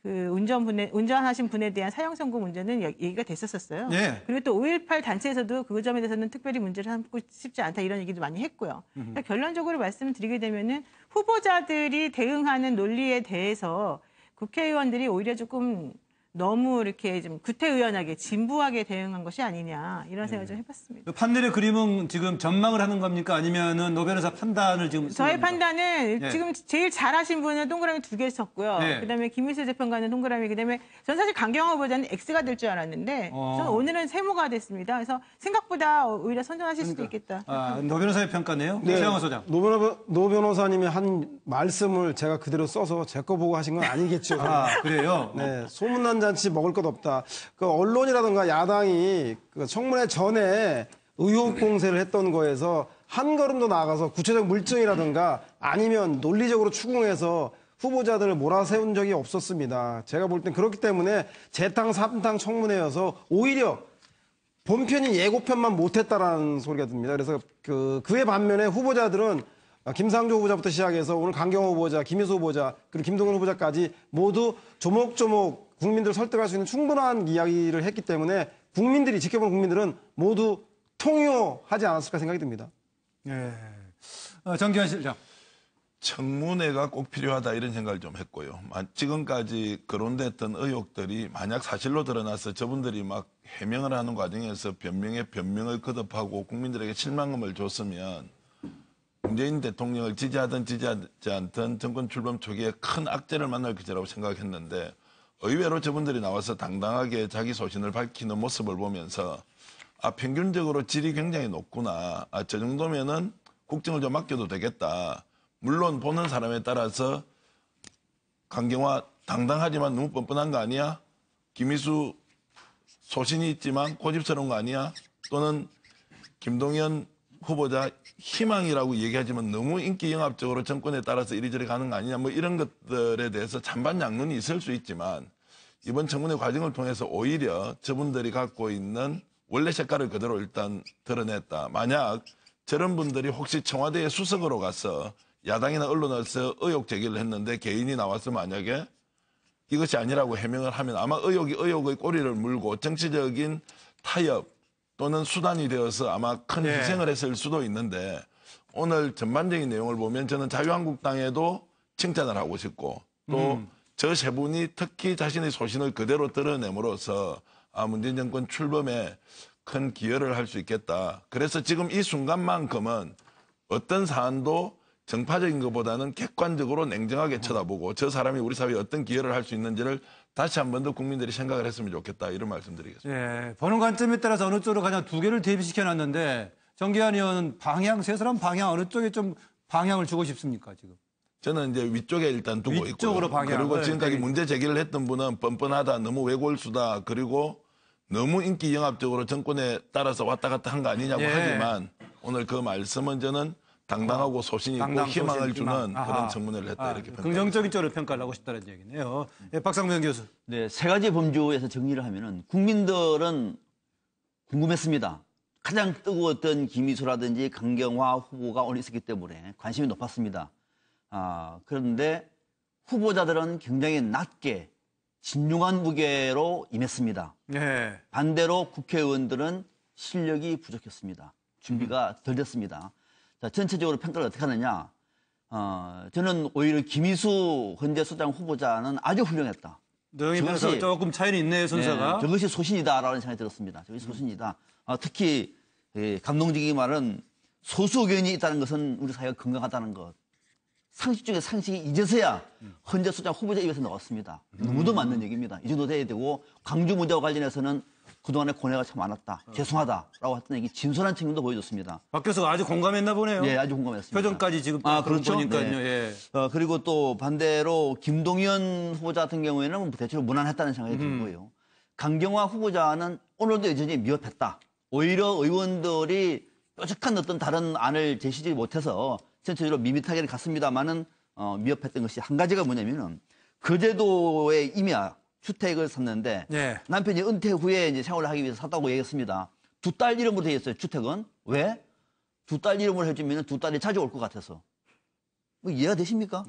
운전하신 분에 대한 사형 선고 문제는 얘기가 됐었어요. 그리고 또 5.18 단체에서도 그 점에 대해서는 특별히 문제를 삼고 싶지 않다 이런 얘기도 많이 했고요. 그러니까 결론적으로 말씀을 드리게 되면은 후보자들이 대응하는 논리에 대해서 국회의원들이 오히려 조금 너무 이렇게 좀 구태의연하게 진부하게 대응한 것이 아니냐 이런 생각을 좀 해봤습니다. 판넬의 그림은 지금 전망을 하는 겁니까? 아니면은 노 변호사 판단을 지금 저의 판단은 지금 제일 잘하신 분은 동그라미 2개 쳤고요. 그다음에 김희수 재판관은 동그라미. 그다음에 전 사실 강경화 후보자는 X가 될 줄 알았는데 저는 오늘은 세모가 됐습니다. 그래서 생각보다 오히려 선전하실 수도 있겠다. 노 변호사의 평가네요. 최영호 소장. 노 변호사님이 한 말씀을 제가 그대로 써서 제 거 보고 하신 건 아니겠죠. 그래요? 소문난 잔치 먹을 것 없다. 언론이라든가 야당이 청문회 전에 의혹 공세를 했던 거에서 한 걸음 더 나아가서 구체적 물증이라든가 아니면 논리적으로 추궁해서 후보자들을 몰아세운 적이 없었습니다. 제가 볼 땐 그렇기 때문에 재탕 삼탕 청문회여서 오히려 본편이 예고편만 못했다라는 소리가 듭니다. 그래서 그에 반면에 후보자들은 김상조 후보자부터 시작해서 오늘 강경호 후보자, 김희수 후보자, 그리고 김동연 후보자까지 모두 조목조목 국민들을 설득할 수 있는 충분한 이야기를 했기 때문에 지켜보는 국민들은 모두 통요하지 않았을까 생각이 듭니다. 정기환 실장. 청문회가 꼭 필요하다 이런 생각을 좀 했고요. 지금까지 거론됐던 의혹들이 만약 사실로 드러나서 저분들이 막 해명을 하는 과정에서 변명에 변명을 거듭하고 국민들에게 실망감을 줬으면 문재인 대통령을 지지하든 지지하지 않든 정권 출범 초기에 큰 악재를 만날 것이라고 생각했는데 의외로 저분들이 나와서 당당하게 자기 소신을 밝히는 모습을 보면서 평균적으로 질이 굉장히 높구나. 저 정도면은 국정을 좀 맡겨도 되겠다. 물론 보는 사람에 따라서 강경화 당당하지만 너무 뻔뻔한 거 아니야? 김희수 소신이 있지만 고집스러운 거 아니야? 또는 김동연 후보자 희망이라고 얘기하지만 너무 인기 영합적으로 정권에 따라서 이리저리 가는 거 아니냐? 뭐 이런 것들에 대해서 찬반양론이 있을 수 있지만 이번 청문회 과정을 통해서 오히려 저분들이 갖고 있는 원래 색깔을 그대로 일단 드러냈다. 만약 저런 분들이 혹시 청와대에 수석으로 가서 야당이나 언론에서 의혹 제기를 했는데 개인이 나와서 만약에 이것이 아니라고 해명을 하면 아마 의혹이 의혹의 꼬리를 물고 정치적인 타협 또는 수단이 되어서 아마 큰 희생을 했을 수도 있는데 오늘 전반적인 내용을 보면 저는 자유한국당에도 칭찬을 하고 싶고 또 저 세 분이 특히 자신의 소신을 그대로 드러냄으로써 문재인 정권 출범에 큰 기여를 할 수 있겠다. 그래서 지금 이 순간만큼은 어떤 사안도 정파적인 것보다는 객관적으로 냉정하게 쳐다보고 저 사람이 우리 사회에 어떤 기여를 할 수 있는지를 다시 한 번 더 국민들이 생각을 했으면 좋겠다. 이런 말씀드리겠습니다. 예, 보는 관점에 따라서 어느 쪽으로 가냐 두 개를 대비시켜놨는데 정기환 의원은 방향, 세 사람 방향 어느 쪽에 좀 방향을 주고 싶습니까 지금? 저는 이제 위쪽에 일단 두고 위쪽으로 있고요. 그리고 지금까지 문제 제기를 했던 분은 뻔뻔하다, 너무 외골수다, 그리고 너무 인기 영합적으로 정권에 따라서 왔다 갔다 한 거 아니냐고 하지만 오늘 그 말씀은 저는 당당하고 소신 있고 희망을 주는 그런 청문회를 했다 이렇게 평가합니다. 긍정적인 쪽으로 평가를 하고 싶다는 얘기네요. 박상면 교수. 네, 세 가지 범주에서 정리를 하면은 국민들은 궁금했습니다. 가장 뜨거웠던 김희수라든지 강경화 후보가 오늘 있었기 때문에 관심이 높았습니다. 그런데 후보자들은 굉장히 낮게 진중한 무게로 임했습니다. 네. 반대로 국회의원들은 실력이 부족했습니다. 준비가 덜 됐습니다. 자, 전체적으로 평가를 어떻게 하느냐. 저는 오히려 김희수 헌재 소장 후보자는 아주 훌륭했다. 저것이 조금 차이는 있네요, 순서가. 네, 저것이 소신이다라는 생각이 들었습니다. 저것이 소신이다. 특히 감동적인 말은 소수 의견이 있다는 것은 우리 사회가 건강하다는 것. 상식 중에 상식이 이제서야 헌재 소장 후보자 입에서 나왔습니다. 너무도 맞는 얘기입니다. 이 정도 돼야 되고 광주 문제와 관련해서는 그동안에 고뇌가 참 많았다. 죄송하다라고 했던 얘기 진솔한 측면도 보여줬습니다. 박 교수가 아주 공감했나 보네요. 네, 아주 공감했습니다. 표정까지 지금 그렇죠? 보니까요. 네. 예. 그리고 또 반대로 김동연 후보자 같은 경우에는 대체로 무난했다는 생각이 들고요. 강경화 후보자는 오늘도 여전히 미흡했다. 오히려 의원들이 뾰족한 어떤 다른 안을 제시하지 못해서 전체적으로 밋밋하게 갔습니다만은 미흡했던 것이 한 가지가 뭐냐면은 거제도에 임야 주택을 샀는데 남편이 은퇴 후에 이제 생활을 하기 위해서 샀다고 얘기했습니다. 두 딸 이름으로 되어 있어요. 주택은 왜? 두 딸 이름으로 해주면 두 딸이 자주 올 것 같아서. 뭐 이해가 되십니까?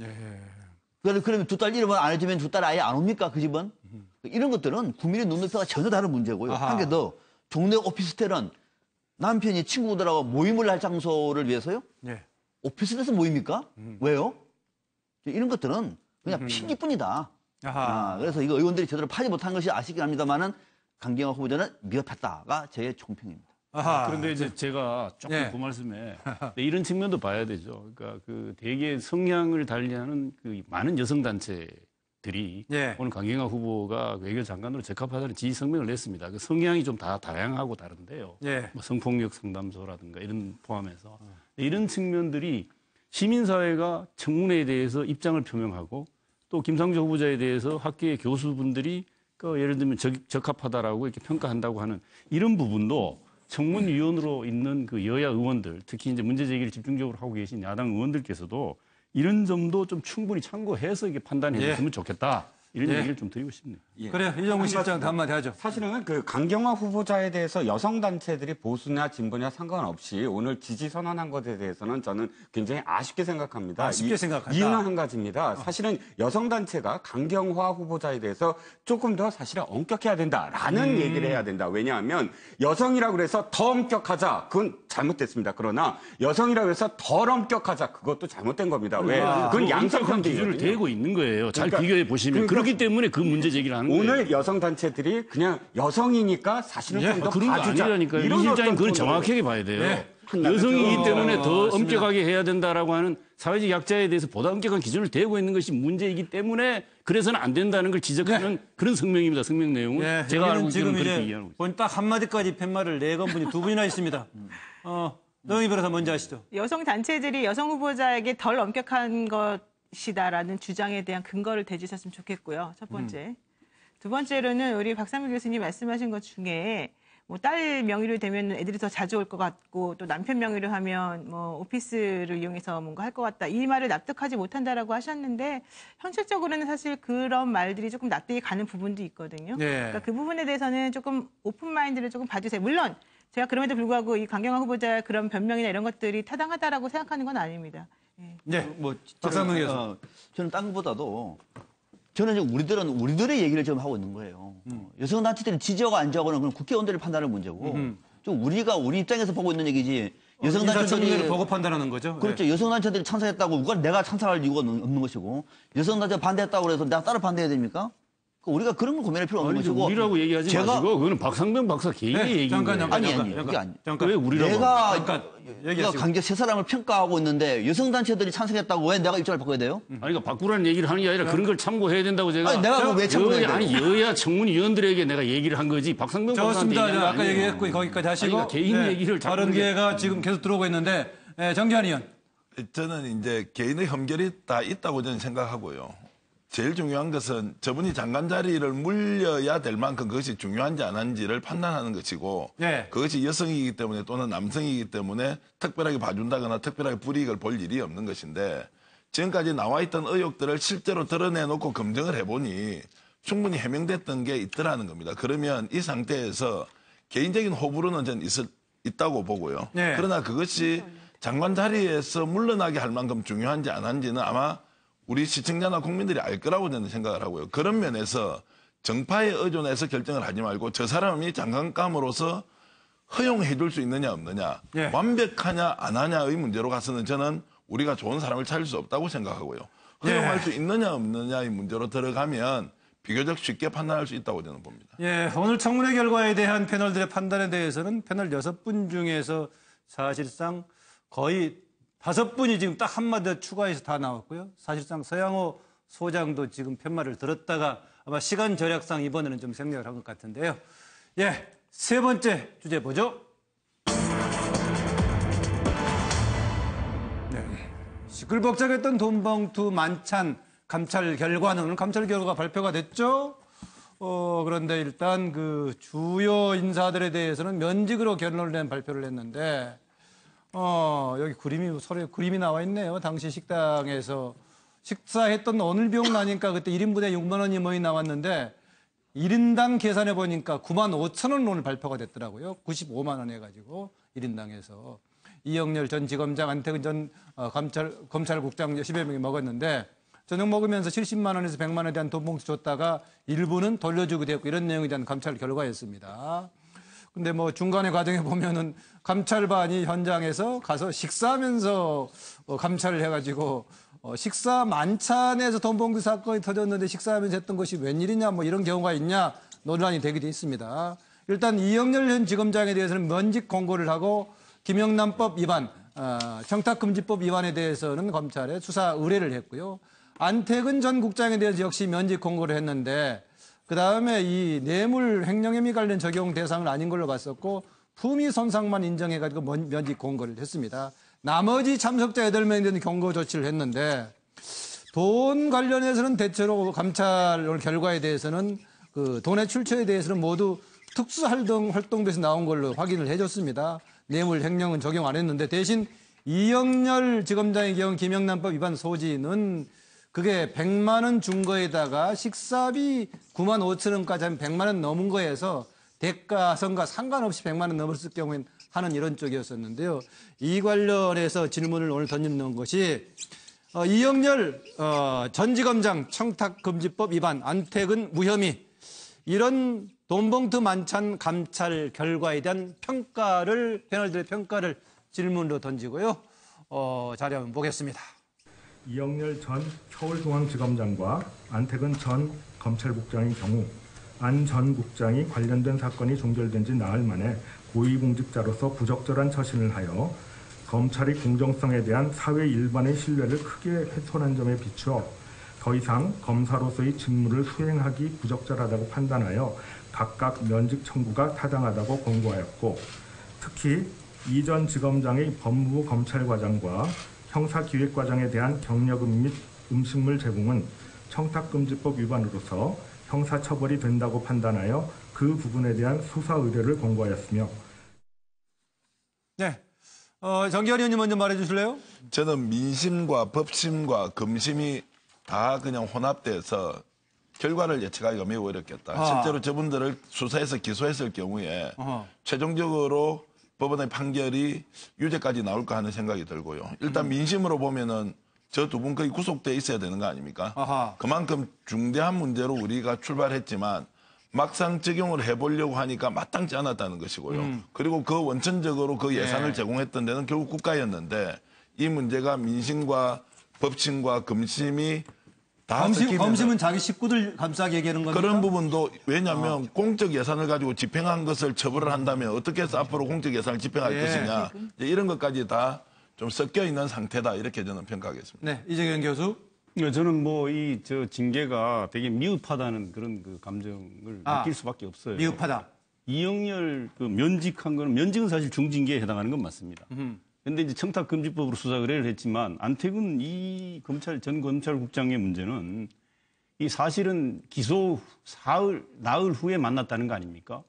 그러면 두 딸 이름을 안 해주면 두 딸이 아예 안 옵니까? 그 집은? 이런 것들은 국민의 눈높이가 전혀 다른 문제고요. 한 개 더 동네 오피스텔은 남편이 친구들하고 모임을 할 장소를 위해서요? 오피스텔에서 모입니까? 왜요? 이런 것들은 그냥 핑계뿐이다. 그래서 이거 의원들이 제대로 파지 못한 것이 아쉽긴 합니다만은 강경화 후보자는 미흡했다가 제 총평입니다. 그런데 이제 제가 조금 그 말씀에 이런 측면도 봐야 되죠. 그러니까 그 대개 성향을 달리하는 그 많은 여성 단체들이 오늘 강경화 후보가 외교장관으로 적합하다는 지지 성명을 냈습니다. 그 성향이 좀 다 다양하고 다른데요. 뭐 성폭력 상담소라든가 이런 포함해서 이런 측면들이 시민사회가 청문회에 대해서 입장을 표명하고 또 김상조 후보자에 대해서 학계의 교수분들이 그 예를 들면 적합하다라고 이렇게 평가한다고 하는 이런 부분도 청문위원으로 있는 그 여야 의원들, 특히 이제 문제 제기를 집중적으로 하고 계신 야당 의원들께서도 이런 점도 좀 충분히 참고해서 이게 판단해 줬으면 좋겠다. 이런 얘기를 좀 드리고 싶네요. 그래요. 이정훈 실장 한마디 하죠. 사실은 그 강경화 후보자에 대해서 여성 단체들이 보수냐 진보냐 상관없이 오늘 지지 선언한 것에 대해서는 저는 굉장히 아쉽게 생각합니다. 아쉽게 생각한다. 이유는 한 가지입니다. 사실은 여성 단체가 강경화 후보자에 대해서 조금 더 사실은 엄격해야 된다라는 얘기를 해야 된다. 왜냐하면 여성이라고 해서 더 엄격하자. 그건 잘못됐습니다. 그러나 여성이라고 해서 덜 엄격하자 그것도 잘못된 겁니다. 왜? 그건 양성평 기준을 대고 있는 거예요. 잘 그러니까, 비교해 보시면 그렇기 때문에 그 문제 제기를 하는 거예요. 오늘 여성 단체들이 그냥 여성이니까 사실은 좀 더 그런 거 봐주자. 아니라니까요. 이 실장님 그건 정확하게 봐야 돼요. 여성이기 때문에 더 엄격하게 해야 된다라고 하는 사회적 약자에 대해서 보다 엄격한 기준을 대고 있는 것이 문제이기 때문에 그래서는 안 된다는 걸 지적하는 그런 성명입니다. 성명 내용은 제가 알고 지금 있는 그렇게 이제 이해하고 있습니다. 본 딱 한마디까지 팻말을 내건 분이 두 분이나 있습니다. 노영희 변호사 먼저 하시죠. 여성 단체들이 여성 후보자에게 덜 엄격한 것이다라는 주장에 대한 근거를 대주셨으면 좋겠고요. 첫 번째. 두 번째로는 우리 박상민 교수님 말씀하신 것 중에 뭐 딸 명의로 되면 애들이 더 자주 올 것 같고 또 남편 명의로 하면 뭐 오피스를 이용해서 뭔가 할 것 같다. 이 말을 납득하지 못한다라고 하셨는데 현실적으로는 사실 그런 말들이 조금 납득이 가는 부분도 있거든요. 그러니까 그 부분에 대해서는 조금 오픈 마인드를 조금 봐주세요. 물론 제가 그럼에도 불구하고 이 강경화 후보자의 그런 변명이나 이런 것들이 타당하다라고 생각하는 건 아닙니다. 뭐 박상민 교수. 저는 딴 것보다도 저는 이제 우리들의 얘기를 좀 하고 있는 거예요. 여성단체들이 지지하고 안 지지하고는 그건 국회의원들이 판단하는 문제고 좀 우리 입장에서 보고 있는 얘기지. 여성단체들이 보고 판단하는 거죠. 그렇죠. 여성단체들이 찬성했다고 내가 찬성할 이유가 없는 것이고 여성단체 반대했다고 해서 내가 따로 반대해야 됩니까? 우리가 그런 걸 고민할 필요 없는 것이고. 우리라고 얘기하지 마시고 그거는 박상병 박사 개인의 얘기인 거예요. 아니 그게 아니. 왜 우리라고? 내가 강제 세 사람을 평가하고 있는데 여성단체들이 찬성했다고 왜 내가 입장을 바꿔야 돼요? 아니 그러니까 바꾸라는 얘기를 하는 게 아니라 그런 걸 참고해야 된다고 제가. 아니 내가 왜 참고해야 돼요? 여야 청문위원들에게 내가 얘기를 한 거지 박상병 박사한테 얘기한 거 아까 얘기했고 거기까지 하시고 아니, 개인 얘기를 다른 기회가 지금 계속 들어오고 있는데 정기환 의원. 저는 이제 개인의 험결이 다 있다고 저는 생각하고요. 제일 중요한 것은 저분이 장관 자리를 물려야 될 만큼 그것이 중요한지 안 한지를 판단하는 것이고 그것이 여성이기 때문에 또는 남성이기 때문에 특별하게 봐준다거나 특별하게 불이익을 볼 일이 없는 것인데 지금까지 나와 있던 의혹들을 실제로 드러내놓고 검증을 해보니 충분히 해명됐던 게 있더라는 겁니다. 그러면 이 상태에서 개인적인 호불호는 저는 있다고 보고요. 그러나 그것이 장관 자리에서 물러나게 할 만큼 중요한지 안 한지는 아마 우리 시청자나 국민들이 알 거라고 저는 생각을 하고요. 그런 면에서 정파에 의존해서 결정을 하지 말고 저 사람이 장관감으로서 허용해 줄 수 있느냐 없느냐 완벽하냐 안 하냐의 문제로 가서는 저는 우리가 좋은 사람을 찾을 수 없다고 생각하고요. 허용할 수 있느냐 없느냐의 문제로 들어가면 비교적 쉽게 판단할 수 있다고 저는 봅니다. 오늘 청문회 결과에 대한 패널들의 판단에 대해서는 패널 6분 중에서 사실상 거의 5분이 지금 딱 한마디 더 추가해서 다 나왔고요. 사실상 서양호 소장도 지금 편말을 들었다가 아마 시간 절약상 이번에는 좀 생략을 한 것 같은데요. 세 번째 주제 보죠. 시끌벅적했던 돈봉투 만찬 감찰 결과는 오늘 감찰 결과가 발표가 됐죠. 그런데 일단 그 주요 인사들에 대해서는 면직으로 결론을 낸 발표를 했는데 여기 그림이 나와 있네요. 당시 식당에서 식사했던 오늘 비용 나니까 그때 1인분에 6만 원이 뭐이 나왔는데 1인당 계산해 보니까 9만 5천 원 오늘 발표가 됐더라고요. 95만 원 해가지고 1인당에서. 이영렬 전 지검장, 안태근 전 검찰국장 10여 명이 먹었는데 저녁 먹으면서 70만 원에서 100만 원에 대한 돈봉투 줬다가 일부는 돌려주기도 했고 이런 내용에 대한 감찰 결과였습니다. 근데 뭐 중간에 과정에 보면은 감찰반이 현장에서 가서 식사하면서 감찰을 해가지고 식사 만찬에서 돈봉투 사건이 터졌는데 식사하면서 했던 것이 웬일이냐 뭐 이런 경우가 있냐 논란이 되기도 했습니다. 일단 이영렬 현 지검장에 대해서는 면직 공고를 하고 김영란법 위반, 청탁금지법 위반에 대해서는 검찰에 수사 의뢰를 했고요. 안태근 전 국장에 대해서 역시 면직 공고를 했는데 그다음에 이 뇌물 횡령혐의 관련 적용 대상은 아닌 걸로 봤었고 품위 손상만 인정해가지고 면직 공고를 했습니다. 나머지 참석자 8명에 대한 경고 조치를 했는데 돈 관련해서는 대체로 감찰 결과에 대해서는 그 돈의 출처에 대해서는 모두 특수활동비에서 나온 걸로 확인을 해줬습니다. 뇌물 횡령은 적용 안 했는데 대신 이영렬 지검장의 경우 김영란법 위반 소지는 그게 100만 원 준 거에다가 식사비 9만 5천 원까지 하면 100만 원 넘은 거에서 대가성과 상관없이 100만 원 넘었을 경우엔 하는 이런 쪽이었었는데요. 이 관련해서 질문을 오늘 던지는 것이 이영렬 전 지검장 청탁금지법 위반, 안태근 무혐의 이런 돈봉투 만찬 감찰 결과에 대한 패널들의 평가를 질문으로 던지고요. 자료 한번 보겠습니다. 이영렬 전 서울중앙지검장과 안태근 전 검찰국장의 경우 안 전 국장이 관련된 사건이 종결된 지 나흘 만에 고위공직자로서 부적절한 처신을 하여 검찰의 공정성에 대한 사회 일반의 신뢰를 크게 훼손한 점에 비추어 더 이상 검사로서의 직무를 수행하기 부적절하다고 판단하여 각각 면직 청구가 타당하다고 권고하였고, 특히 이 전 지검장의 법무부 검찰과장과 형사기획과장에 대한 경력금 및 음식물 제공은 청탁금지법 위반으로서 형사처벌이 된다고 판단하여 그 부분에 대한 수사 의뢰를 권고하였으며. 네, 정기환 의원님 먼저 말해주실래요? 저는 민심과 법심과 금심이 다 그냥 혼합돼서 결과를 예측하기가 매우 어렵겠다. 실제로 저분들을 수사해서 기소했을 경우에 최종적으로 법원의 판결이 유죄까지 나올까 하는 생각이 들고요. 일단 민심으로 보면은 저 두 분 거의 구속돼 있어야 되는 거 아닙니까? 그만큼 중대한 문제로 우리가 출발했지만 막상 적용을 해보려고 하니까 마땅치 않았다는 것이고요. 그리고 그 원천적으로 그 예산을 제공했던 데는 결국 국가였는데 이 문제가 민심과 법심과 금심이 다 검심은 자기 식구들 감싸게 얘기하는 겁니까? 그런 부분도 왜냐하면 공적 예산을 가지고 집행한 것을 처벌을 한다면 어떻게 해서 앞으로 공적 예산을 집행할 것이냐 이런 것까지 다 좀 섞여 있는 상태다 이렇게 저는 평가하겠습니다. 네, 이정현 교수. 저는 뭐 이 징계가 되게 미흡하다는 그런 그 감정을 느낄 수밖에 없어요. 미흡하다. 이영렬 면직한 거는 면직은 사실 중징계에 해당하는 건 맞습니다. 그런데 이제 청탁금지법으로 수사 의뢰를 했지만 안태근 전 검찰국장의 문제는 이 사실은 기소 나흘 후에 만났다는 거 아닙니까?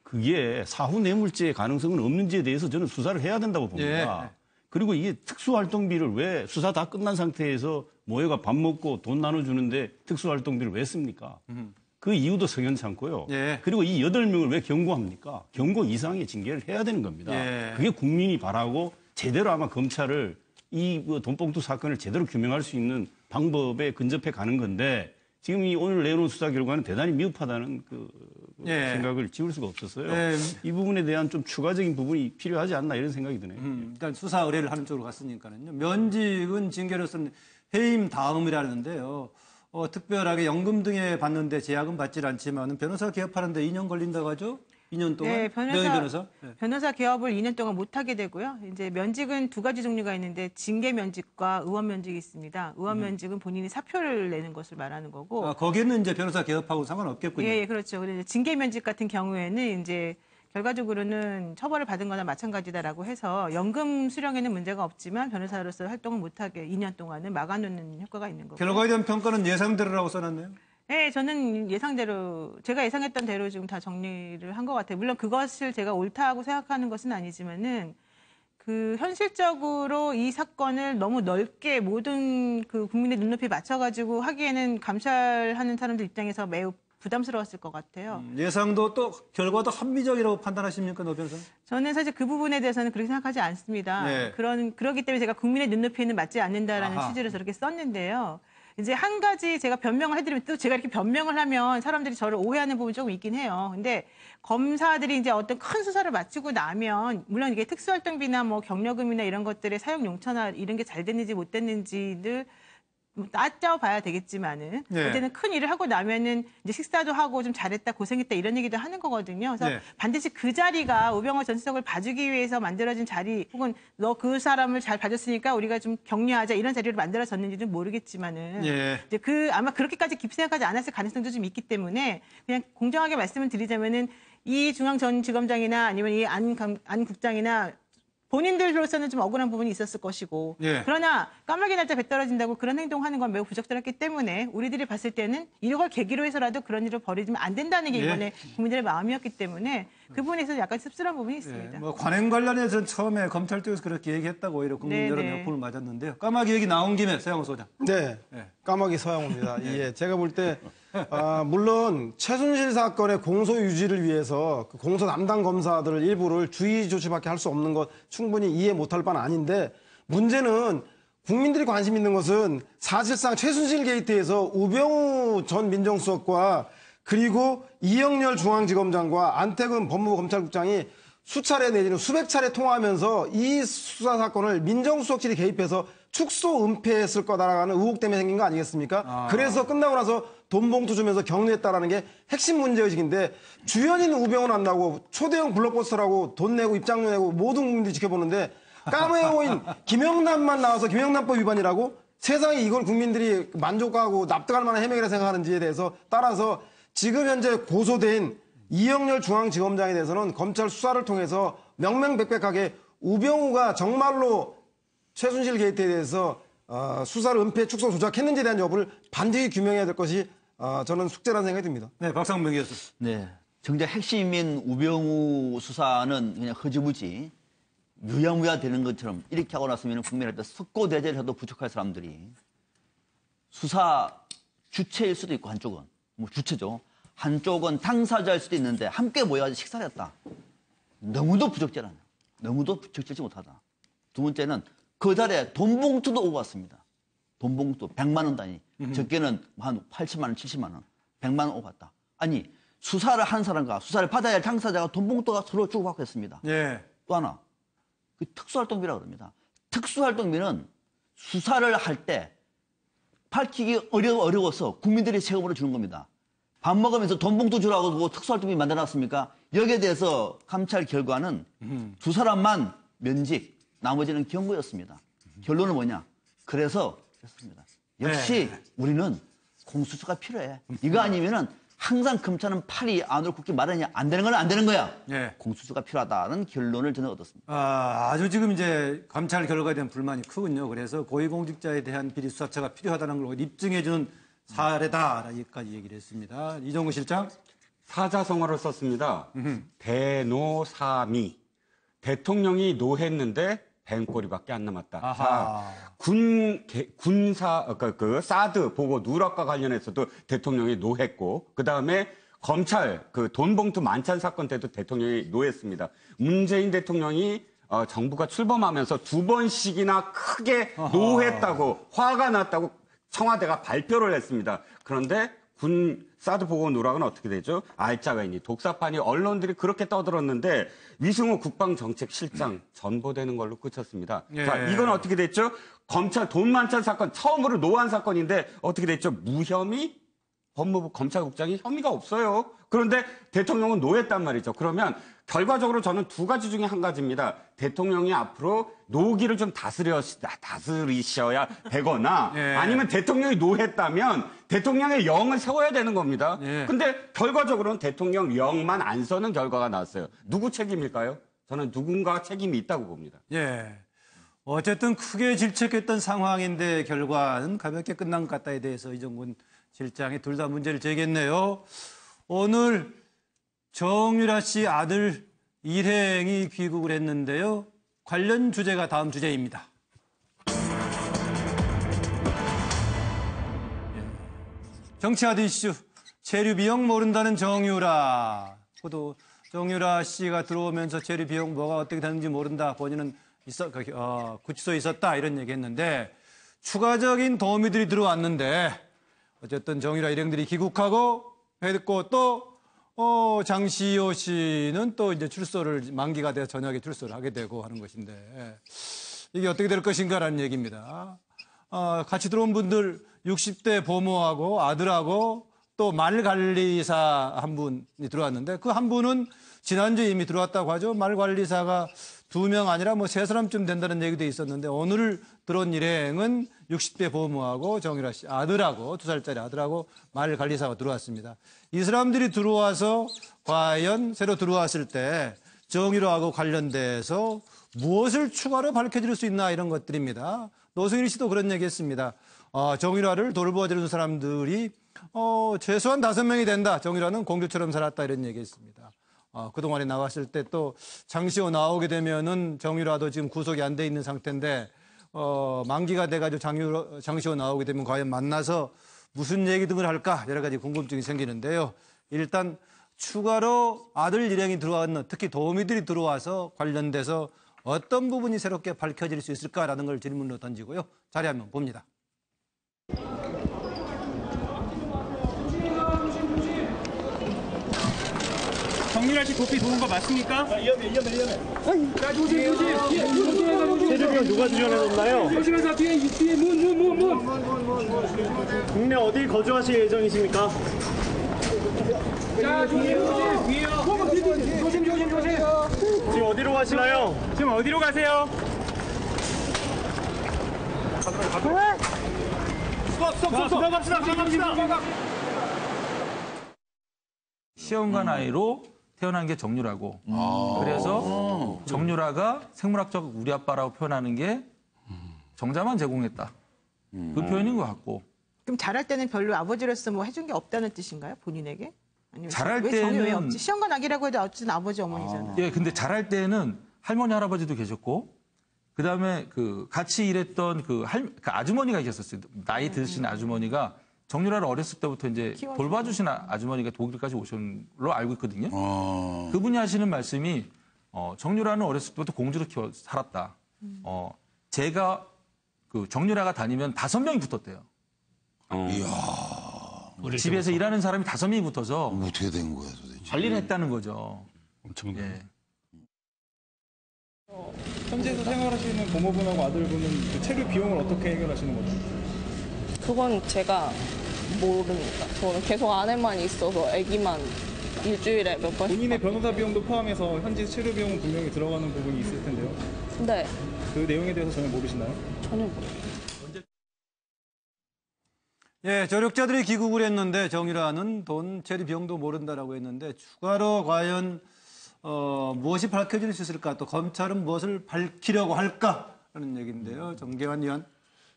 그게 사후 뇌물죄의 가능성은 없는지에 대해서 저는 수사를 해야 된다고 봅니다. 그리고 이게 특수활동비를 왜 수사 다 끝난 상태에서 모여가 밥 먹고 돈 나눠주는데 특수활동비를 왜 씁니까? 그 이유도 석연치 않고요. 그리고 이 8명을 왜 경고합니까? 경고 이상의 징계를 해야 되는 겁니다. 그게 국민이 바라고 제대로 아마 검찰을 이 돈봉투 사건을 제대로 규명할 수 있는 방법에 근접해 가는 건데 지금 이 오늘 내놓은 수사 결과는 대단히 미흡하다는 생각을 지울 수가 없었어요. 이 부분에 대한 좀 추가적인 부분이 필요하지 않나 이런 생각이 드네요. 일단 수사 의뢰를 하는 쪽으로 갔으니까는요. 면직은 징계로서는 해임 다음이라는데요. 특별하게 연금 등에 받는데 제약은 받질 않지만 변호사 개업하는데 2년 걸린다고 하죠? 2년 동안? 네, 변호사? 변호사 개업을 2년 동안 못하게 되고요. 이제 면직은 두 가지 종류가 있는데 징계 면직과 의원 면직이 있습니다. 의원 면직은 본인이 사표를 내는 것을 말하는 거고. 거기는 이제 변호사 개업하고 상관없겠군요. 예, 그렇죠. 그런데 징계 면직 같은 경우에는 이제 결과적으로는 처벌을 받은 거나 마찬가지다라고 해서 연금 수령에는 문제가 없지만 변호사로서 활동을 못하게 2년 동안은 막아놓는 효과가 있는 거고. 결과에 대한 평가는 예상대로라고 써놨네요. 네, 저는 예상대로 제가 예상했던 대로 지금 다 정리를 한 것 같아요. 물론 그것을 제가 옳다고 생각하는 것은 아니지만은 그 현실적으로 이 사건을 너무 넓게 모든 그 국민의 눈높이에 맞춰가지고 하기에는 감찰하는 사람들 입장에서 매우 부담스러웠을 것 같아요. 예상도 또 결과도 합리적이라고 판단하십니까, 노 변호사? 저는 사실 그 부분에 대해서는 그렇게 생각하지 않습니다. 그러기 때문에 제가 국민의 눈높이에는 맞지 않는다라는 취지로 저렇게 썼는데요. 이제 한 가지 제가 변명을 해드리면 또 제가 이렇게 변명을 하면 사람들이 저를 오해하는 부분이 조금 있긴 해요. 근데 검사들이 이제 어떤 큰 수사를 마치고 나면 물론 이게 특수활동비나 뭐 경력금이나 이런 것들의 사용 용처나 이런 게 잘 됐는지 못 됐는지를 따져봐야 되겠지만은 어쨌든 큰 일을 하고 나면은 이제 식사도 하고 좀 잘했다 고생했다 이런 얘기도 하는 거거든요. 그래서 반드시 그 자리가 우병우 전 수석을 봐주기 위해서 만들어진 자리 혹은 너 그 사람을 잘 봐줬으니까 우리가 좀 격려하자 이런 자리로 만들어졌는지는 모르겠지만은 이제 아마 그렇게까지 깊이 생각하지 않았을 가능성도 좀 있기 때문에 그냥 공정하게 말씀을 드리자면은 이 중앙 전 지검장이나 아니면 이 안 국장이나 본인들로서는 좀 억울한 부분이 있었을 것이고 그러나 까마귀 날짜 배 떨어진다고 그런 행동하는 건 매우 부적절했기 때문에 우리들이 봤을 때는 이걸 계기로 해서라도 그런 일을 벌이면 안 된다는 게 이번에 국민들의 마음이었기 때문에 그 부분에서 약간 씁쓸한 부분이 있습니다. 뭐 관행 관련해서는 처음에 검찰 쪽에서 그렇게 얘기했다고 오히려 국민 여론 역풍을 맞았는데요. 까마귀 얘기 나온 김에 서양호 소장. 네, 까마귀 서양호입니다. 제가 볼 때 물론 최순실 사건의 공소 유지를 위해서 그 공소 담당 검사들을 일부를 주의 조치밖에 할 수 없는 것 충분히 이해 못할 바는 아닌데 문제는 국민들이 관심 있는 것은 사실상 최순실 게이트에서 우병우 전 민정수석과 그리고 이영렬 중앙지검장과 안태근 법무부 검찰국장이 수차례 내지는 수백 차례 통화하면서 이 수사 사건을 민정수석실이 개입해서 축소 은폐했을 거다라는 의혹 때문에 생긴 거 아니겠습니까? 그래서 끝나고 나서 돈 봉투 주면서 격려했다라는 게 핵심 문제의식인데 주연인 우병우는 안 나오고 초대형 블록버스터라고 돈 내고 입장료 내고 모든 국민들이 지켜보는데 까메오인 김영남만 나와서 김영남법 위반이라고 세상에 이걸 국민들이 만족하고 납득할 만한 해명이라 생각하는지에 대해서 따라서 지금 현재 고소된 이영렬 중앙지검장에 대해서는 검찰 수사를 통해서 명명백백하게 우병우가 정말로 최순실 게이트에 대해서 수사를 은폐, 축소, 조작했는지에 대한 여부를 반드시 규명해야 될 것이 저는 숙제라는 생각이 듭니다. 네, 박상명 교수. 네, 정작 핵심인 우병우 수사는 그냥 흐지부지 유야무야 되는 것처럼 이렇게 하고 났으면 국민한테 석고대죄를 해도 부족할 사람들이 수사 주체일 수도 있고 한쪽은 뭐 주체죠. 한쪽은 당사자일 수도 있는데 함께 모여가지고 식사를 했다. 너무도 부적절하네. 너무도 적절치 못하다. 두 번째는 그 자리에 돈 봉투도 오고 왔습니다. 돈 봉투 100만 원 단위. 적게는 한 80만 원, 70만 원. 100만 원 오고 왔다. 아니 수사를 한 사람과 수사를 받아야 할 당사자가 돈 봉투가 서로 주고받고 했습니다. 예. 또 하나. 그 특수활동비라고 합니다. 특수활동비는 수사를 할 때 밝히기 어려워서 국민들이 세금으로 주는 겁니다. 밥 먹으면서 돈 봉투 주라고 특수활동비 만들어놨습니까? 여기에 대해서 감찰 결과는 두 사람만 면직, 나머지는 경고였습니다. 결론은 뭐냐? 그래서 그렇습니다. 역시 우리는 공수처가 필요해. 이거 아니면은 항상 검찰은 팔이 안으로 굽기 마련이야. 안 되는 건 안 되는 거야. 예. 공수처가 필요하다는 결론을 저는 얻었습니다. 아주 지금 이제 감찰 결과에 대한 불만이 크군요. 그래서 고위공직자에 대한 비리 수사처가 필요하다는 걸 입증해주는 사례다라기까지 얘기를 했습니다. 이종구 실장. 사자성어를 썼습니다. 대노사미. 대통령이 노했는데 뱅꼬리밖에 안 남았다. 자, 그 사드 보고 누락과 관련해서도 대통령이 노했고, 그 다음에 검찰 그 돈봉투 만찬 사건 때도 대통령이 노했습니다. 문재인 대통령이 정부가 출범하면서 2번씩이나 크게 노했다고 화가 났다고 청와대가 발표를 했습니다. 그런데 군 사드 보고 누락은 어떻게 되죠? 알짜배니, 독사판이 언론들이 그렇게 떠들었는데 위승호 국방정책실장 전보되는 걸로 그쳤습니다. 예. 자, 이건 어떻게 됐죠? 검찰 돈 만찬 사건 처음으로 노한 사건인데 어떻게 됐죠? 무혐의? 법무부 검찰국장이 혐의가 없어요. 그런데 대통령은 노했단 말이죠. 그러면 결과적으로 저는 두 가지 중에 한 가지입니다. 대통령이 앞으로 노기를 좀 다스리셔야 되거나 예. 아니면 대통령이 노했다면 대통령의 영을 세워야 되는 겁니다. 예. 근데 결과적으로는 대통령 영만 안 서는 결과가 나왔어요. 누구 책임일까요? 저는 누군가 책임이 있다고 봅니다. 예. 어쨌든 크게 질책했던 상황인데 결과는 가볍게 끝난 것 같다에 대해서 이정군 실장이 둘 다 문제를 제기했네요. 오늘 정유라 씨 아들 일행이 귀국을 했는데요. 관련 주제가 다음 주제입니다. 정치하드 이슈, 체류 비용 모른다는 정유라. 그도 정유라 씨가 들어오면서 체류 비용 뭐가 어떻게 되는지 모른다. 본인은 구치소에 있었다 이런 얘기했는데 추가적인 도우미들이 들어왔는데 어쨌든 정유라 일행들이 귀국하고 했고 또 장시호 씨는 또 이제 출소를 만기가 돼서 저녁에 출소를 하게 되고 하는 것인데 이게 어떻게 될 것인가라는 얘기입니다. 같이 들어온 분들 60대 보모하고 아들하고 또 말관리사 한 분이 들어왔는데 그 한 분은 지난주에 이미 들어왔다고 하죠. 말관리사가 2명 아니라 뭐 3사람쯤 된다는 얘기도 있었는데 오늘 들어온 일행은 60대 보모하고 정유라 씨 아들하고 2살짜리 아들하고 말관리사가 들어왔습니다. 이 사람들이 들어와서 과연 새로 들어왔을 때 정유라하고 관련돼서 무엇을 추가로 밝혀질 수 있나 이런 것들입니다. 노승일 씨도 그런 얘기했습니다. 정유라를 돌보아주는 사람들이 최소한 5명이 된다. 정유라는 공주처럼 살았다 이런 얘기했습니다. 그동안에 나왔을 때 또 장시호 나오게 되면은 정유라도 지금 구속이 안 돼 있는 상태인데 만기가 돼가지고 장시호 나오게 되면 과연 만나서 무슨 얘기 등을 할까 여러 가지 궁금증이 생기는데요. 일단 추가로 아들 일행이 들어왔는 특히 도우미들이 들어와서 관련돼서 어떤 부분이 새롭게 밝혀질 수 있을까라는 걸 질문으로 던지고요. 자리 한번 봅니다. 동일하시 도피 도는 거 맞습니까? 위험해. 자, 조심. 세종이 누가 지원해줬나요? 조심해서 뒤에 문. 국내 어딜 거주하실 예정이십니까? 자, 조심. 지금 어디로 가시나요? 지금 어디로 가세요? 수고합시다. 시험관 아이로 태어난 게 정유라고. 그래서 정유라가 생물학적 우리 아빠라고 표현하는 게 정자만 제공했다. 그 표현인 것 같고. 그럼 자랄 때는 별로 아버지로서 뭐 해준 게 없다는 뜻인가요? 본인에게? 아니면 자랄 왜 정이 왜 때는 없지? 시험관 아기라고 해도 어쨌든 아버지 어머니잖아요. 예, 근데 자랄 때는 할머니 할아버지도 계셨고, 그다음에 그 같이 일했던 그 아주머니가 계셨어요. 나이 드신 아주머니가 정유라를 어렸을 때부터 이제 돌봐주신 아주머니가 독일까지 오신 걸로 알고 있거든요. 그분이 하시는 말씀이 정유라는 어렸을 때부터 공주로 살았다. 제가 그 정유라가 다니면 5명이 붙었대요. 이야. 집에서 일하는 사람이 5명이 붙어서 어떻게 된 거야 도대체? 관리를 했다는 거죠. 엄청나. 예. 현지에서 생활하시는 고모분하고 아들분은 그 체류 비용을 어떻게 해결하시는 거죠? 그건 제가 모릅니다. 저는 계속 안에만 있어서 아기만 일주일에 몇 번씩. 본인의 변호사 비용도 포함해서 현지 체류 비용은 분명히 들어가는 부분이 있을 텐데요. 네. 그 내용에 대해서 전혀 모르시나요? 전혀 모르겠어요. 예, 조력자들이 귀국을 했는데 정유라는 돈 체류 비용도 모른다라고 했는데 추가로 과연 무엇이 밝혀질 수 있을까? 또 검찰은 무엇을 밝히려고 할까? 하는 얘기인데요. 정계환 의원.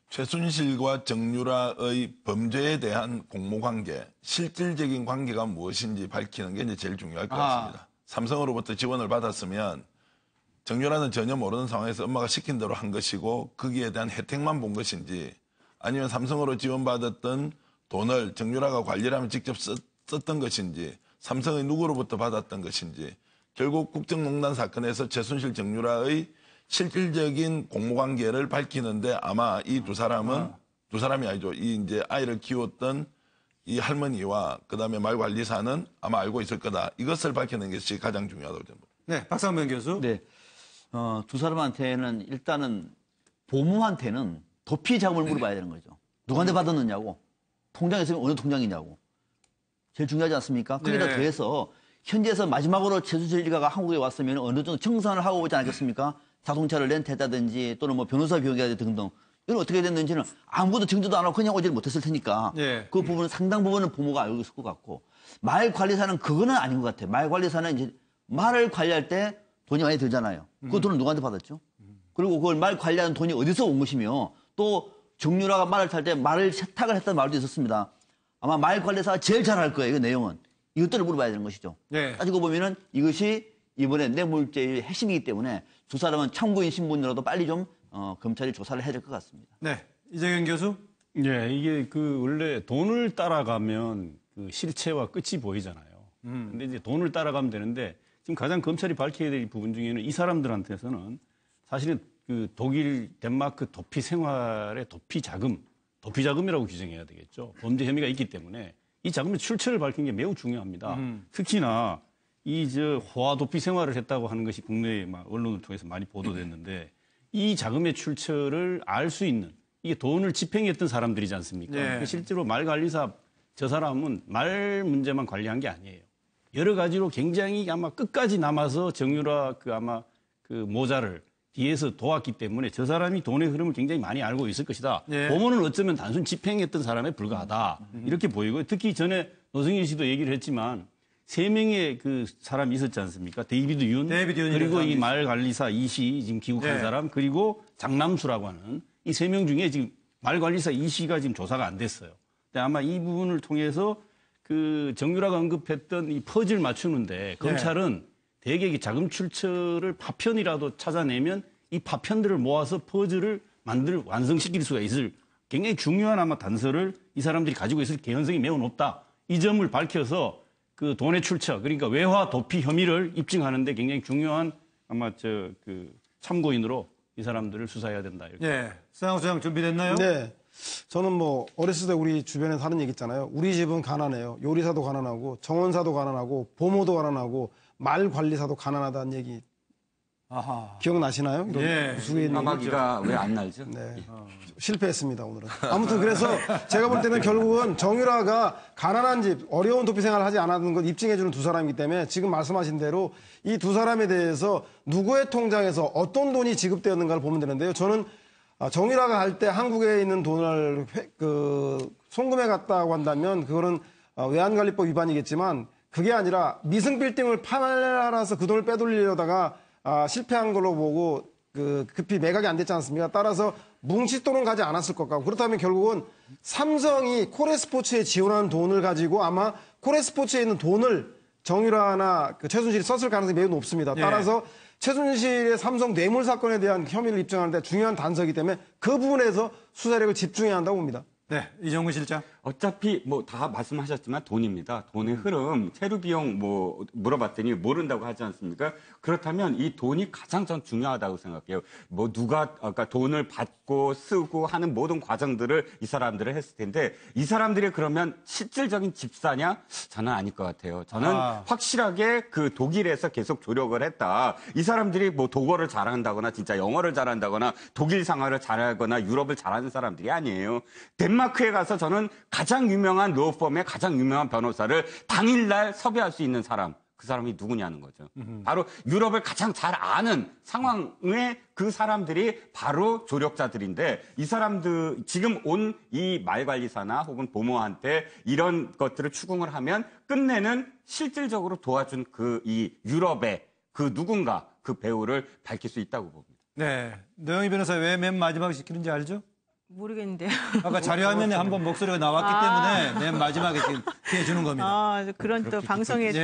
최순실과 정유라의 범죄에 대한 공모관계, 실질적인 관계가 무엇인지 밝히는 게 이제 제일 중요할 것 같습니다. 삼성으로부터 지원을 받았으면 정유라는 전혀 모르는 상황에서 엄마가 시킨 대로 한 것이고 거기에 대한 혜택만 본 것인지 아니면 삼성으로 지원받았던 돈을 정유라가 관리를 하면 직접 썼던 것인지 삼성의 누구로부터 받았던 것인지 결국 국정농단 사건에서 최순실 정유라의 실질적인 공모관계를 밝히는데 아마 이 두 사람은 두 사람이 아니죠. 이 이제 아이를 키웠던 이 할머니와 그다음에 말관리사는 아마 알고 있을 거다. 이것을 밝히는 것이 가장 중요하다고 봅니다. 네, 박상면 교수. 네, 두 사람한테는 일단은 보모한테는 도피 자금을 물어봐야 되는 거죠. 누구한테 받았느냐고, 통장에 있으면 어느 통장이냐고. 제일 중요하지 않습니까? 거기다 네. 더해서 현지에서 마지막으로 최순실 일가가 한국에 왔으면 어느 정도 청산을 하고 오지 않겠습니까? 자동차를 렌트했다든지 또는 뭐 변호사 비용이라든지 등등. 이건 어떻게 됐는지는 아무것도 증거도 안 하고 그냥 오지를 못했을 테니까 네. 그 부분은 상당 부분은 부모가 알고 있을 것 같고 말 관리사는 그거는 아닌 것 같아요. 말 관리사는 이제 말을 관리할 때 돈이 많이 들잖아요. 그 돈을 누구한테 받았죠? 그리고 그걸 말 관리하는 돈이 어디서 온 것이며 또 정유라가 말을 탈 때 말을 세탁을 했다는 말도 있었습니다. 아마 말 관리사가 제일 잘 알 거예요. 이 내용은. 이것들을 물어봐야 되는 것이죠. 네. 따지고 보면은 이것이 이번에 뇌물죄의 핵심이기 때문에 두 사람은 참고인 신분으로도 빨리 좀 검찰이 조사를 해야 될 것 같습니다. 네, 이재경 교수. 예, 이게 그 원래 돈을 따라가면 그 실체와 끝이 보이잖아요. 근데 이제 돈을 따라가면 되는데 지금 가장 검찰이 밝혀야 될 부분 중에는 이 사람들한테서는 사실은 그 독일, 덴마크 도피 생활의 도피 자금이라고 규정해야 되겠죠. 범죄 혐의가 있기 때문에 이 자금의 출처를 밝히는 게 매우 중요합니다. 특히나 이 호화 도피 생활을 했다고 하는 것이 국내 언론을 통해서 많이 보도됐는데 이 자금의 출처를 알 수 있는 이게 돈을 집행했던 사람들이지 않습니까? 네. 그러니까 실제로 말관리사 저 사람은 말 문제만 관리한 게 아니에요. 여러 가지로 굉장히 아마 끝까지 남아서 정유라 그 모자를 뒤에서 도왔기 때문에 저 사람이 돈의 흐름을 굉장히 많이 알고 있을 것이다. 네. 보면은 어쩌면 단순 집행했던 사람에 불과하다. 이렇게 보이고 특히 전에 노승일 씨도 얘기를 했지만 3명의 그 사람이 있었지 않습니까? 데이비드 윤 그리고 이 말관리사 이 씨 지금 귀국한 네. 사람 그리고 장남수라고 하는 이 3명 중에 지금 말관리사 이 씨가 지금 조사가 안 됐어요. 근데 아마 이 부분을 통해서 그 정유라가 언급했던 이 퍼즐 맞추는데 검찰은 대개 이 자금 출처를 파편이라도 찾아내면 이 파편들을 모아서 퍼즐을 완성시킬 수가 있을 굉장히 중요한 아마 단서를 이 사람들이 가지고 있을 개연성이 매우 높다. 이 점을 밝혀서 그 돈의 출처 그러니까 외화 도피 혐의를 입증하는데 굉장히 중요한 아마 그 참고인으로 이 사람들을 수사해야 된다. 이렇게. 네, 서양호 소장 준비됐나요? 네. 저는 뭐 어렸을 때 우리 주변에 사는 얘기 있잖아요. 우리 집은 가난해요. 요리사도 가난하고 정원사도 가난하고 보모도 가난하고 말 관리사도 가난하다는 얘기 기억나시나요? 예. 까마귀가 왜 안 날죠? 네. 실패했습니다, 오늘은. 아무튼 그래서 제가 볼 때는 결국은 정유라가 가난한 집, 어려운 도피 생활을 하지 않았는 걸 입증해주는 두 사람이기 때문에 지금 말씀하신 대로 이 두 사람에 대해서 누구의 통장에서 어떤 돈이 지급되었는가를 보면 되는데요. 저는 정유라가 갈 때 한국에 있는 돈을 송금해 갔다고 한다면 그거는 외환관리법 위반이겠지만 그게 아니라 미승 빌딩을 팔아서 그 돈을 빼돌리려다가 실패한 걸로 보고 급히 매각이 안 됐지 않습니까? 따라서 뭉칫돈은 가지 않았을 것 같고 그렇다면 결국은 삼성이 코레스포츠에 지원한 돈을 가지고 아마 코레스포츠에 있는 돈을 정유라나 최순실이 썼을 가능성이 매우 높습니다. 따라서 최순실의 삼성 뇌물 사건에 대한 혐의를 입증하는데 중요한 단서이기 때문에 그 부분에서 수사력을 집중해야 한다고 봅니다. 네, 이정무 실장. 어차피 뭐 다 말씀하셨지만 돈입니다. 돈의 흐름, 체류 비용 뭐 물어봤더니 모른다고 하지 않습니까? 그렇다면 이 돈이 가장 전 중요하다고 생각해요. 뭐 누가 아까 돈을 받고 쓰고 하는 모든 과정들을 이 사람들을 했을 텐데 이 사람들이 그러면 실질적인 집사냐? 저는 아닐 것 같아요. 저는 확실하게 그 독일에서 계속 조력을 했다. 이 사람들이 뭐 독어를 잘한다거나 진짜 영어를 잘한다거나 독일 생활을 잘하거나 유럽을 잘하는 사람들이 아니에요. 덴마크에 가서 저는 가장 유명한 로펌의 가장 유명한 변호사를 당일날 섭외할 수 있는 사람. 그 사람이 누구냐는 거죠. 바로 유럽을 가장 잘 아는 상황에 그 사람들이 바로 조력자들인데 이 사람들 지금 온 이 말관리사나 혹은 보모한테 이런 것들을 추궁을 하면 끝내는 실질적으로 도와준 이 유럽의 그 누군가 그 배우를 밝힐 수 있다고 봅니다. 네. 노영희 변호사 왜 맨 마지막에 시키는지 알죠? 모르겠는데요. 아까 자료화면에 한번 목소리가 나왔기 때문에 맨 마지막에 해주는 겁니다. 그런 또 방송에 또.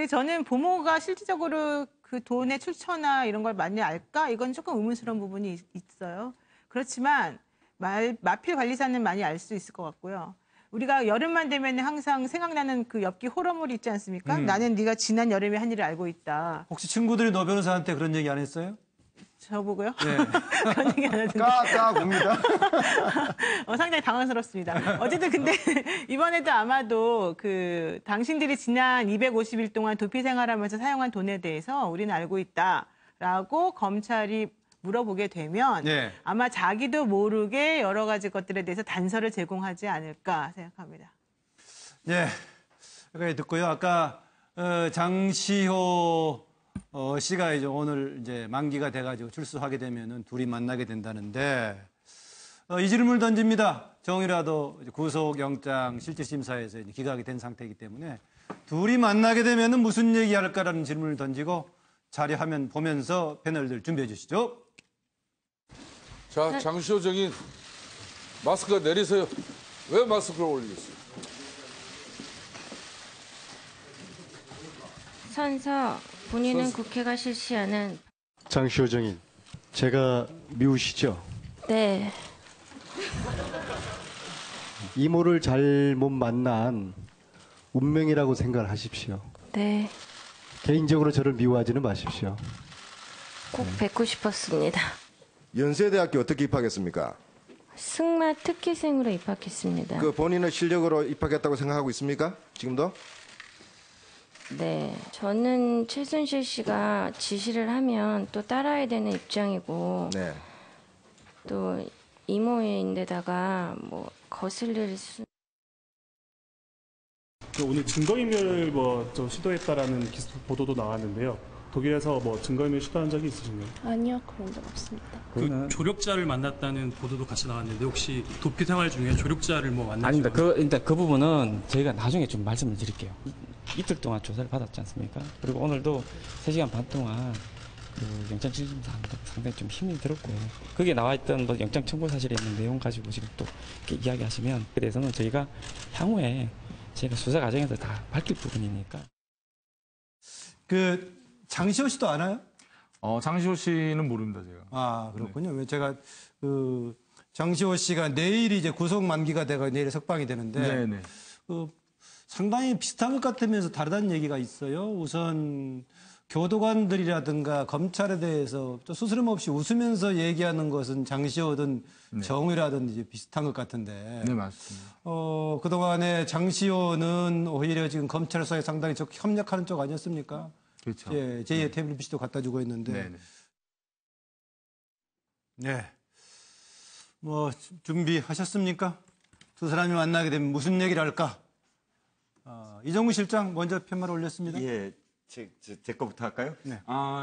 저는 부모가 실질적으로 그 돈의 출처나 이런 걸 많이 알까? 이건 조금 의문스러운 부분이 있어요. 그렇지만 마필 관리사는 많이 알 수 있을 것 같고요. 우리가 여름만 되면 항상 생각나는 그 엽기 호러물이 있지 않습니까? 나는 네가 지난 여름에 한 일을 알고 있다. 혹시 친구들이 노 변호사한테 그런 얘기 안 했어요? 저보고요? 네. 그런 얘기 안 하던데. 봅니다. 상당히 당황스럽습니다. 어쨌든 근데 이번에도 아마도 그 당신들이 지난 250일 동안 도피 생활하면서 사용한 돈에 대해서 우리는 알고 있다라고 검찰이 물어보게 되면 아마 자기도 모르게 여러 가지 것들에 대해서 단서를 제공하지 않을까 생각합니다. 네. 여기까지 듣고요. 아까 장시호 씨가 이제 오늘 이제 만기가 돼가지고 출소하게 되면은 둘이 만나게 된다는데 이 질문을 던집니다. 정유라도 구속영장 실질심사에서 이제 기각이 된 상태이기 때문에 둘이 만나게 되면은 무슨 얘기할까라는 질문을 던지고 자료 화면 보면서 패널들 준비해 주시죠. 자, 장시호 정인 마스크 내리세요. 왜 마스크를 올리겠어요? 선서 본인은 국회가 실시하는 장시호 정인, 제가 미우시죠? 네. 이모를 잘못 만난 운명이라고 생각을 하십시오. 네. 개인적으로 저를 미워하지는 마십시오. 꼭 뵙고 싶었습니다. 연세대학교 어떻게 입학했습니까? 승마 특기생으로 입학했습니다. 그 본인의 실력으로 입학했다고 생각하고 있습니까? 지금도? 네. 저는 최순실 씨가 지시를 하면 또 따라야 되는 입장이고 네. 또 이모인데다가 뭐 거슬릴 수 오늘 증거인멸 좀 시도했다라는 보도도 나왔는데요. 독일에서 증거인멸 시도한 적이 있으신가요? 아니요, 그런 적 없습니다. 그 조력자를 만났다는 보도도 같이 나왔는데 혹시 도피 생활 중에 조력자를 만나시나요? 아닙니다. 일단 그 부분은 저희가 나중에 좀 말씀을 드릴게요. 이틀 동안 조사를 받았지 않습니까? 그리고 오늘도 3시간 반 동안 그 영장 실질심사 하는데 상당히 좀 힘이 들었고요. 거기에 나와 있던 영장 청구 사실에 있는 내용 가지고 지금 또 이렇게 이야기하시면 그에 대해서는 저희가 향후에 저희가 수사 과정에서 다 밝힐 부분이니까. 장시호 씨도 아나요? 장시호 씨는 모릅니다, 제가. 아, 그렇군요. 왜 제가 장시호 씨가 내일이 이제 구속 만기가 돼가 내일 석방이 되는데 상당히 비슷한 것 같으면서 다르다는 얘기가 있어요. 우선 교도관들이라든가 검찰에 대해서 또 스스럼 없이 웃으면서 얘기하는 것은 장시호든 정의라든 이제 비슷한 것 같은데. 네, 맞습니다. 그동안에 장시호는 오히려 지금 검찰 수사에 상당히 협력하는 쪽 아니었습니까? 그렇죠. 예, 제2의 태블릿 PC도 갖다 주고 있는데. 네네. 네. 뭐 준비하셨습니까? 두 사람이 만나게 되면 무슨 얘기를 할까? 이정구 실장 먼저 팻말 올렸습니다. 예, 제 거부터 할까요? 네.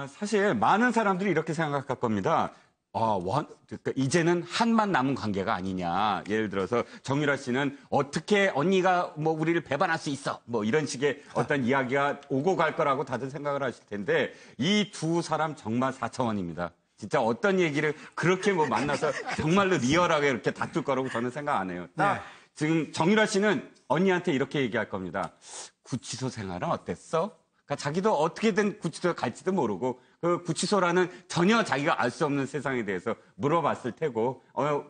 사실 많은 사람들이 이렇게 생각할 겁니다. 그러니까 이제는 한만 남은 관계가 아니냐. 예를 들어서 정유라 씨는 어떻게 언니가 뭐 우리를 배반할 수 있어. 뭐 이런 식의 어떤 이야기가 오고 갈 거라고 다들 생각을 하실 텐데 이 두 사람 정말 사차원입니다. 진짜 어떤 얘기를 그렇게 뭐 만나서 정말로 리얼하게 이렇게 다툴 거라고 저는 생각 안 해요. 딱 지금 정유라 씨는 언니한테 이렇게 얘기할 겁니다. 구치소 생활은 어땠어? 그러니까 자기도 어떻게든 구치소에 갈지도 모르고 그 구치소라는 전혀 자기가 알 수 없는 세상에 대해서 물어봤을 테고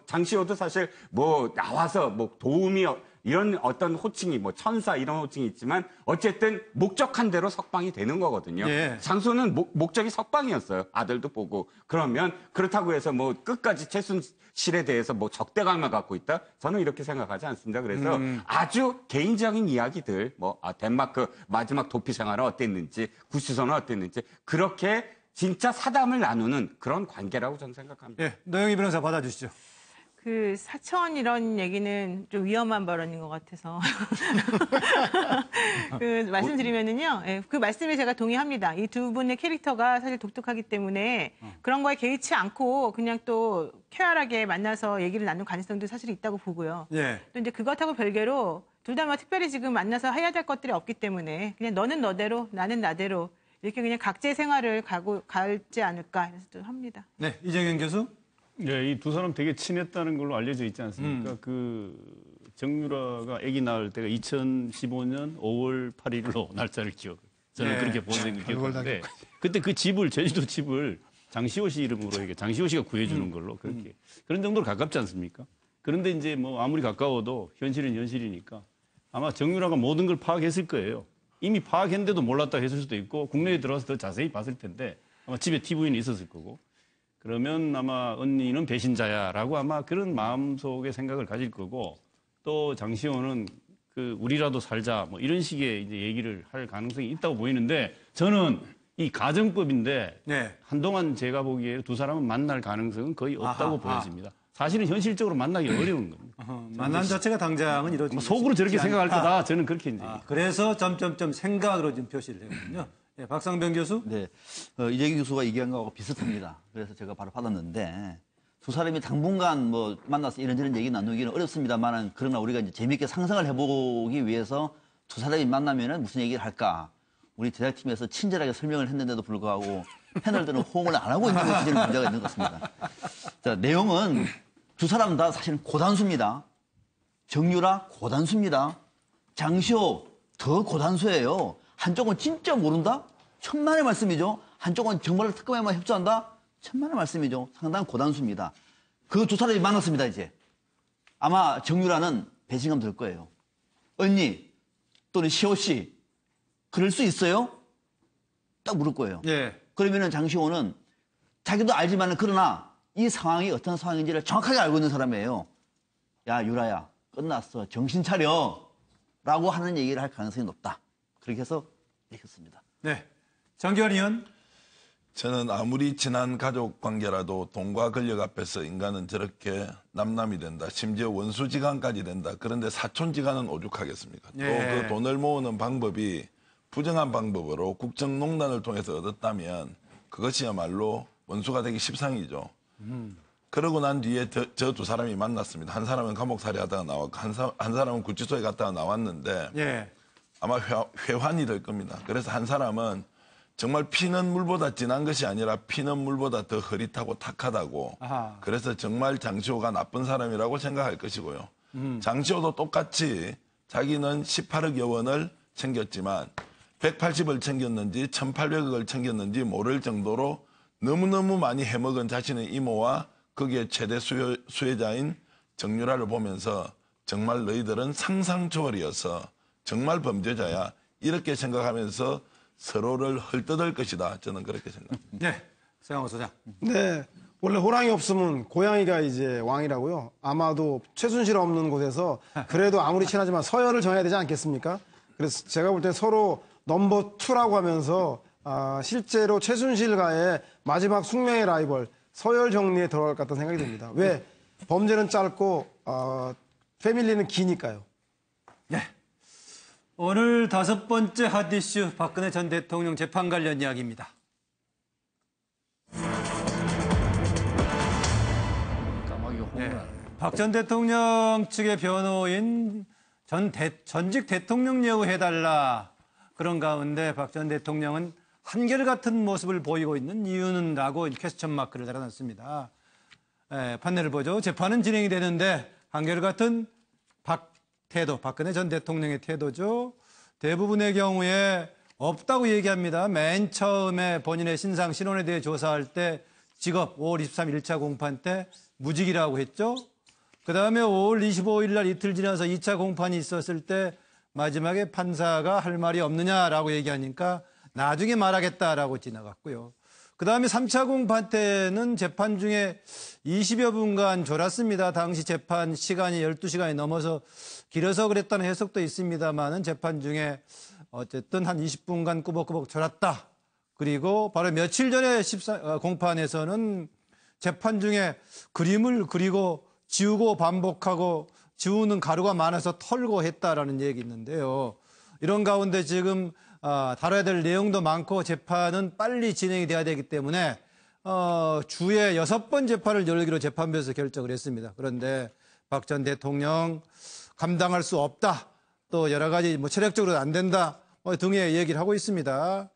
장시호도 사실 뭐 나와서 뭐 도움이 이런 어떤 호칭이 뭐 천사 이런 호칭이 있지만 어쨌든 목적한 대로 석방이 되는 거거든요. 예. 장소는 목적이 석방이었어요. 아들도 보고. 그러면 그렇다고 해서 뭐 끝까지 최순실에 대해서 뭐 적대감을 갖고 있다? 저는 이렇게 생각하지 않습니다. 그래서 아주 개인적인 이야기들, 뭐 덴마크 마지막 도피 생활은 어땠는지, 구치소는 어땠는지 그렇게 진짜 사담을 나누는 그런 관계라고 저는 생각합니다. 예, 노영희 변호사 받아주시죠. 그 사천 이런 얘기는 좀 위험한 발언인 것 같아서 그 말씀드리면은요, 예, 그 말씀에 제가 동의합니다. 이 두 분의 캐릭터가 사실 독특하기 때문에 그런 거에 개의치 않고 그냥 또 쾌활하게 만나서 얘기를 나눌 가능성도 사실 있다고 보고요. 예. 또 이제 그것하고 별개로 둘 다 뭐 특별히 지금 만나서 해야 될 것들이 없기 때문에 그냥 너는 너대로 나는 나대로 이렇게 그냥 각자의 생활을 갈지 않을까 해서 좀 합니다. 네, 이정현 교수. 네, 이 두 사람 되게 친했다는 걸로 알려져 있지 않습니까? 그 정유라가 아기 낳을 때가 2015년 5월 8일로 날짜를 저는 그렇게 본 적이 기억하는데 그때 그 집을 제주도 집을 장시호 씨 이름으로 이렇게 장시호 씨가 구해주는 걸로 그렇게 그런 정도로 가깝지 않습니까? 그런데 이제 뭐 아무리 가까워도 현실은 현실이니까 아마 정유라가 모든 걸 파악했을 거예요. 이미 파악했는데도 몰랐다 했을 수도 있고 국내에 들어와서 더 자세히 봤을 텐데 아마 집에 TV는 있었을 거고. 그러면 아마 언니는 배신자야라고 아마 그런 마음속의 생각을 가질 거고 또 장시호는 그 우리라도 살자 뭐 이런 식의 이제 얘기를 할 가능성이 있다고 보이는데 저는 이 가정법인데 한동안 제가 보기에 두 사람은 만날 가능성은 거의 없다고 보여집니다. 사실은 현실적으로 만나기 어려운 겁니다. 만남 자체가 당장은 이루어지지 속으로 저렇게 생각할 않다. 거다. 저는 그렇게 이제. 그래서 점점점 생각으로 지금 표시를 했거든요. 네, 박상병 교수. 네, 이재기 교수가 얘기한 거하고 비슷합니다. 그래서 제가 바로 받았는데 두 사람이 당분간 뭐 만나서 이런저런 얘기 나누기는 어렵습니다만 그러나 우리가 이제 재미있게 상상을 해보기 위해서 두 사람이 만나면은 무슨 얘기를 할까? 우리 제작팀에서 친절하게 설명을 했는데도 불구하고 패널들은 호응을 안 하고 있는 것이 문제가 있는 것 같습니다. 자, 내용은 두 사람 다 사실은 고단수입니다. 정유라 고단수입니다. 장시호 더 고단수예요. 한쪽은 진짜 모른다? 천만의 말씀이죠. 한쪽은 정말 특검에만 협조한다? 천만의 말씀이죠. 상당한 고단수입니다. 그 두 사람이 만났습니다, 이제. 아마 정유라는 배신감 들 거예요. 언니 또는 시호 씨, 그럴 수 있어요? 딱 물을 거예요. 그러면은 장시호는 자기도 알지만은 그러나 이 상황이 어떤 상황인지를 정확하게 알고 있는 사람이에요. 야, 유라야, 끝났어. 정신 차려. 라고 하는 얘기를 할 가능성이 높다. 그렇게 해서 얘기했습니다. 네. 장기환 의원. 저는 아무리 친한 가족 관계라도 돈과 권력 앞에서 인간은 저렇게 남남이 된다. 심지어 원수지간까지 된다. 그런데 사촌지간은 오죽하겠습니까? 또 그 돈을 모으는 방법이 부정한 방법으로 국정농단을 통해서 얻었다면 그것이야말로 원수가 되기 십상이죠. 그러고 난 뒤에 저 두 사람이 만났습니다. 한 사람은 감옥살이 하다가 나왔고 한 사람은 구치소에 갔다가 나왔는데 아마 회환이 될 겁니다. 그래서 한 사람은 정말 피는 물보다 진한 것이 아니라 피는 물보다 더 흐릿하고 탁하다고. 그래서 정말 장시호가 나쁜 사람이라고 생각할 것이고요. 장시호도 똑같이 자기는 18억여 원을 챙겼지만 180을 챙겼는지 1,800억을 챙겼는지 모를 정도로 너무너무 많이 해먹은 자신의 이모와 거기에 최대 수혜자인 정유라를 보면서 정말 너희들은 상상 초월이어서 정말 범죄자야. 이렇게 생각하면서 서로를 헐뜯을 것이다. 저는 그렇게 생각합니다. 네, 세강호 소장. 네. 원래 호랑이 없으면 고양이가 이제 왕이라고요. 아마도 최순실 없는 곳에서 그래도 아무리 친하지만 서열을 정해야 되지 않겠습니까? 그래서 제가 볼 때 서로 넘버 2라고 하면서 실제로 최순실과의 마지막 숙명의 라이벌 서열 정리에 들어갈 것 같다는 생각이 듭니다. 왜? 범죄는 짧고 패밀리는 기니까요. 네. 오늘 5번째 핫이슈 박근혜 전 대통령 재판 관련 이야기입니다. 네. 박 전 대통령 측의 변호인 전직 대통령 예우해달라. 그런 가운데 박 전 대통령은 한결같은 모습을 보이고 있는 이유는 라고 퀘스천 마크를 달아놨습니다. 판례를 보죠. 재판은 진행이 되는데 한결같은 박근혜 전 대통령의 태도죠. 대부분의 경우에 없다고 얘기합니다. 맨 처음에 본인의 신상 신원에 대해 조사할 때 직업 5월 23일 1차 공판 때 무직이라고 했죠. 그 다음에 5월 25일 날 이틀 지나서 2차 공판이 있었을 때 마지막에 판사가 할 말이 없느냐라고 얘기하니까 나중에 말하겠다라고 지나갔고요. 그 다음에 3차 공판 때는 재판 중에 20여 분간 졸았습니다. 당시 재판 시간이 12시간이 넘어서 길어서 그랬다는 해석도 있습니다만은 재판 중에 어쨌든 한 20분간 꾸벅꾸벅 졸았다. 그리고 바로 며칠 전에 공판에서는 재판 중에 그림을 그리고 지우고 반복하고 지우는 가루가 많아서 털고 했다라는 얘기 있는데요. 이런 가운데 지금 다뤄야 될 내용도 많고 재판은 빨리 진행이 돼야 되기 때문에 주에 6번 재판을 열기로 재판부에서 결정을 했습니다. 그런데 박 전 대통령 감당할 수 없다. 또 여러 가지 체력적으로 안 된다. 등의 얘기를 하고 있습니다.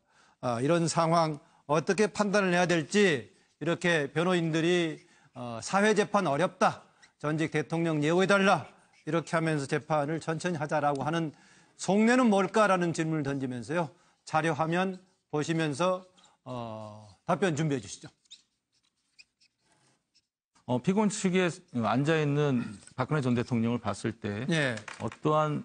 이런 상황 어떻게 판단을 해야 될지 이렇게 변호인들이 사회재판 어렵다. 전직 대통령 예우해달라. 이렇게 하면서 재판을 천천히 하자라고 하는 속내는 뭘까라는 질문을 던지면서요. 자료 화면 보시면서 답변 준비해 주시죠. 피고인 측에 앉아있는 박근혜 전 대통령을 봤을 때 예. 어떠한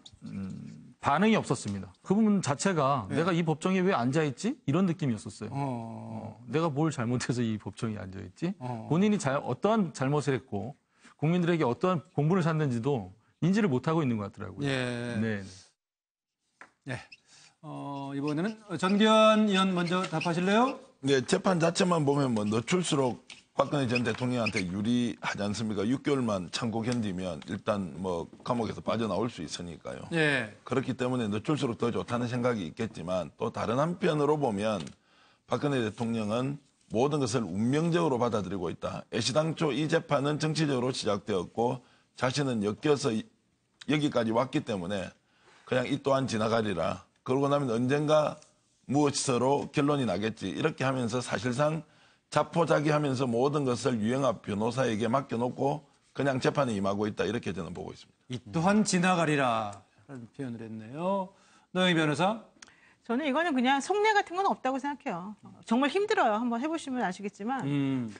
반응이 없었습니다. 그 부분 자체가 내가 이 법정에 왜 앉아있지? 이런 느낌이었었어요. 내가 뭘 잘못해서 이 법정에 앉아있지? 본인이 어떠한 잘못을 했고 국민들에게 어떠한 공분을 샀는지도 인지를 못하고 있는 것 같더라고요. 예. 네. 네. 이번에는 전기현 의원 먼저 답하실래요? 네, 재판 자체만 보면 늦출수록 박근혜 전 대통령한테 유리하지 않습니까? 6개월만 참고 견디면 일단 감옥에서 빠져나올 수 있으니까요. 예. 그렇기 때문에 늦출수록 더 좋다는 생각이 있겠지만 또 다른 한편으로 보면 박근혜 대통령은 모든 것을 운명적으로 받아들이고 있다. 애시당초 이 재판은 정치적으로 시작되었고 자신은 엮여서 여기까지 왔기 때문에 그냥 이 또한 지나가리라. 그러고 나면 언젠가 무엇으로 결론이 나겠지. 이렇게 하면서 사실상 자포자기하면서 모든 것을 유영하 변호사에게 맡겨놓고 그냥 재판에 임하고 있다. 이렇게 저는 보고 있습니다. 이 또한 지나가리라 라는 표현을 했네요. 노영희 변호사. 저는 이거는 그냥 속내 같은 건 없다고 생각해요. 정말 힘들어요. 한번 해보시면 아시겠지만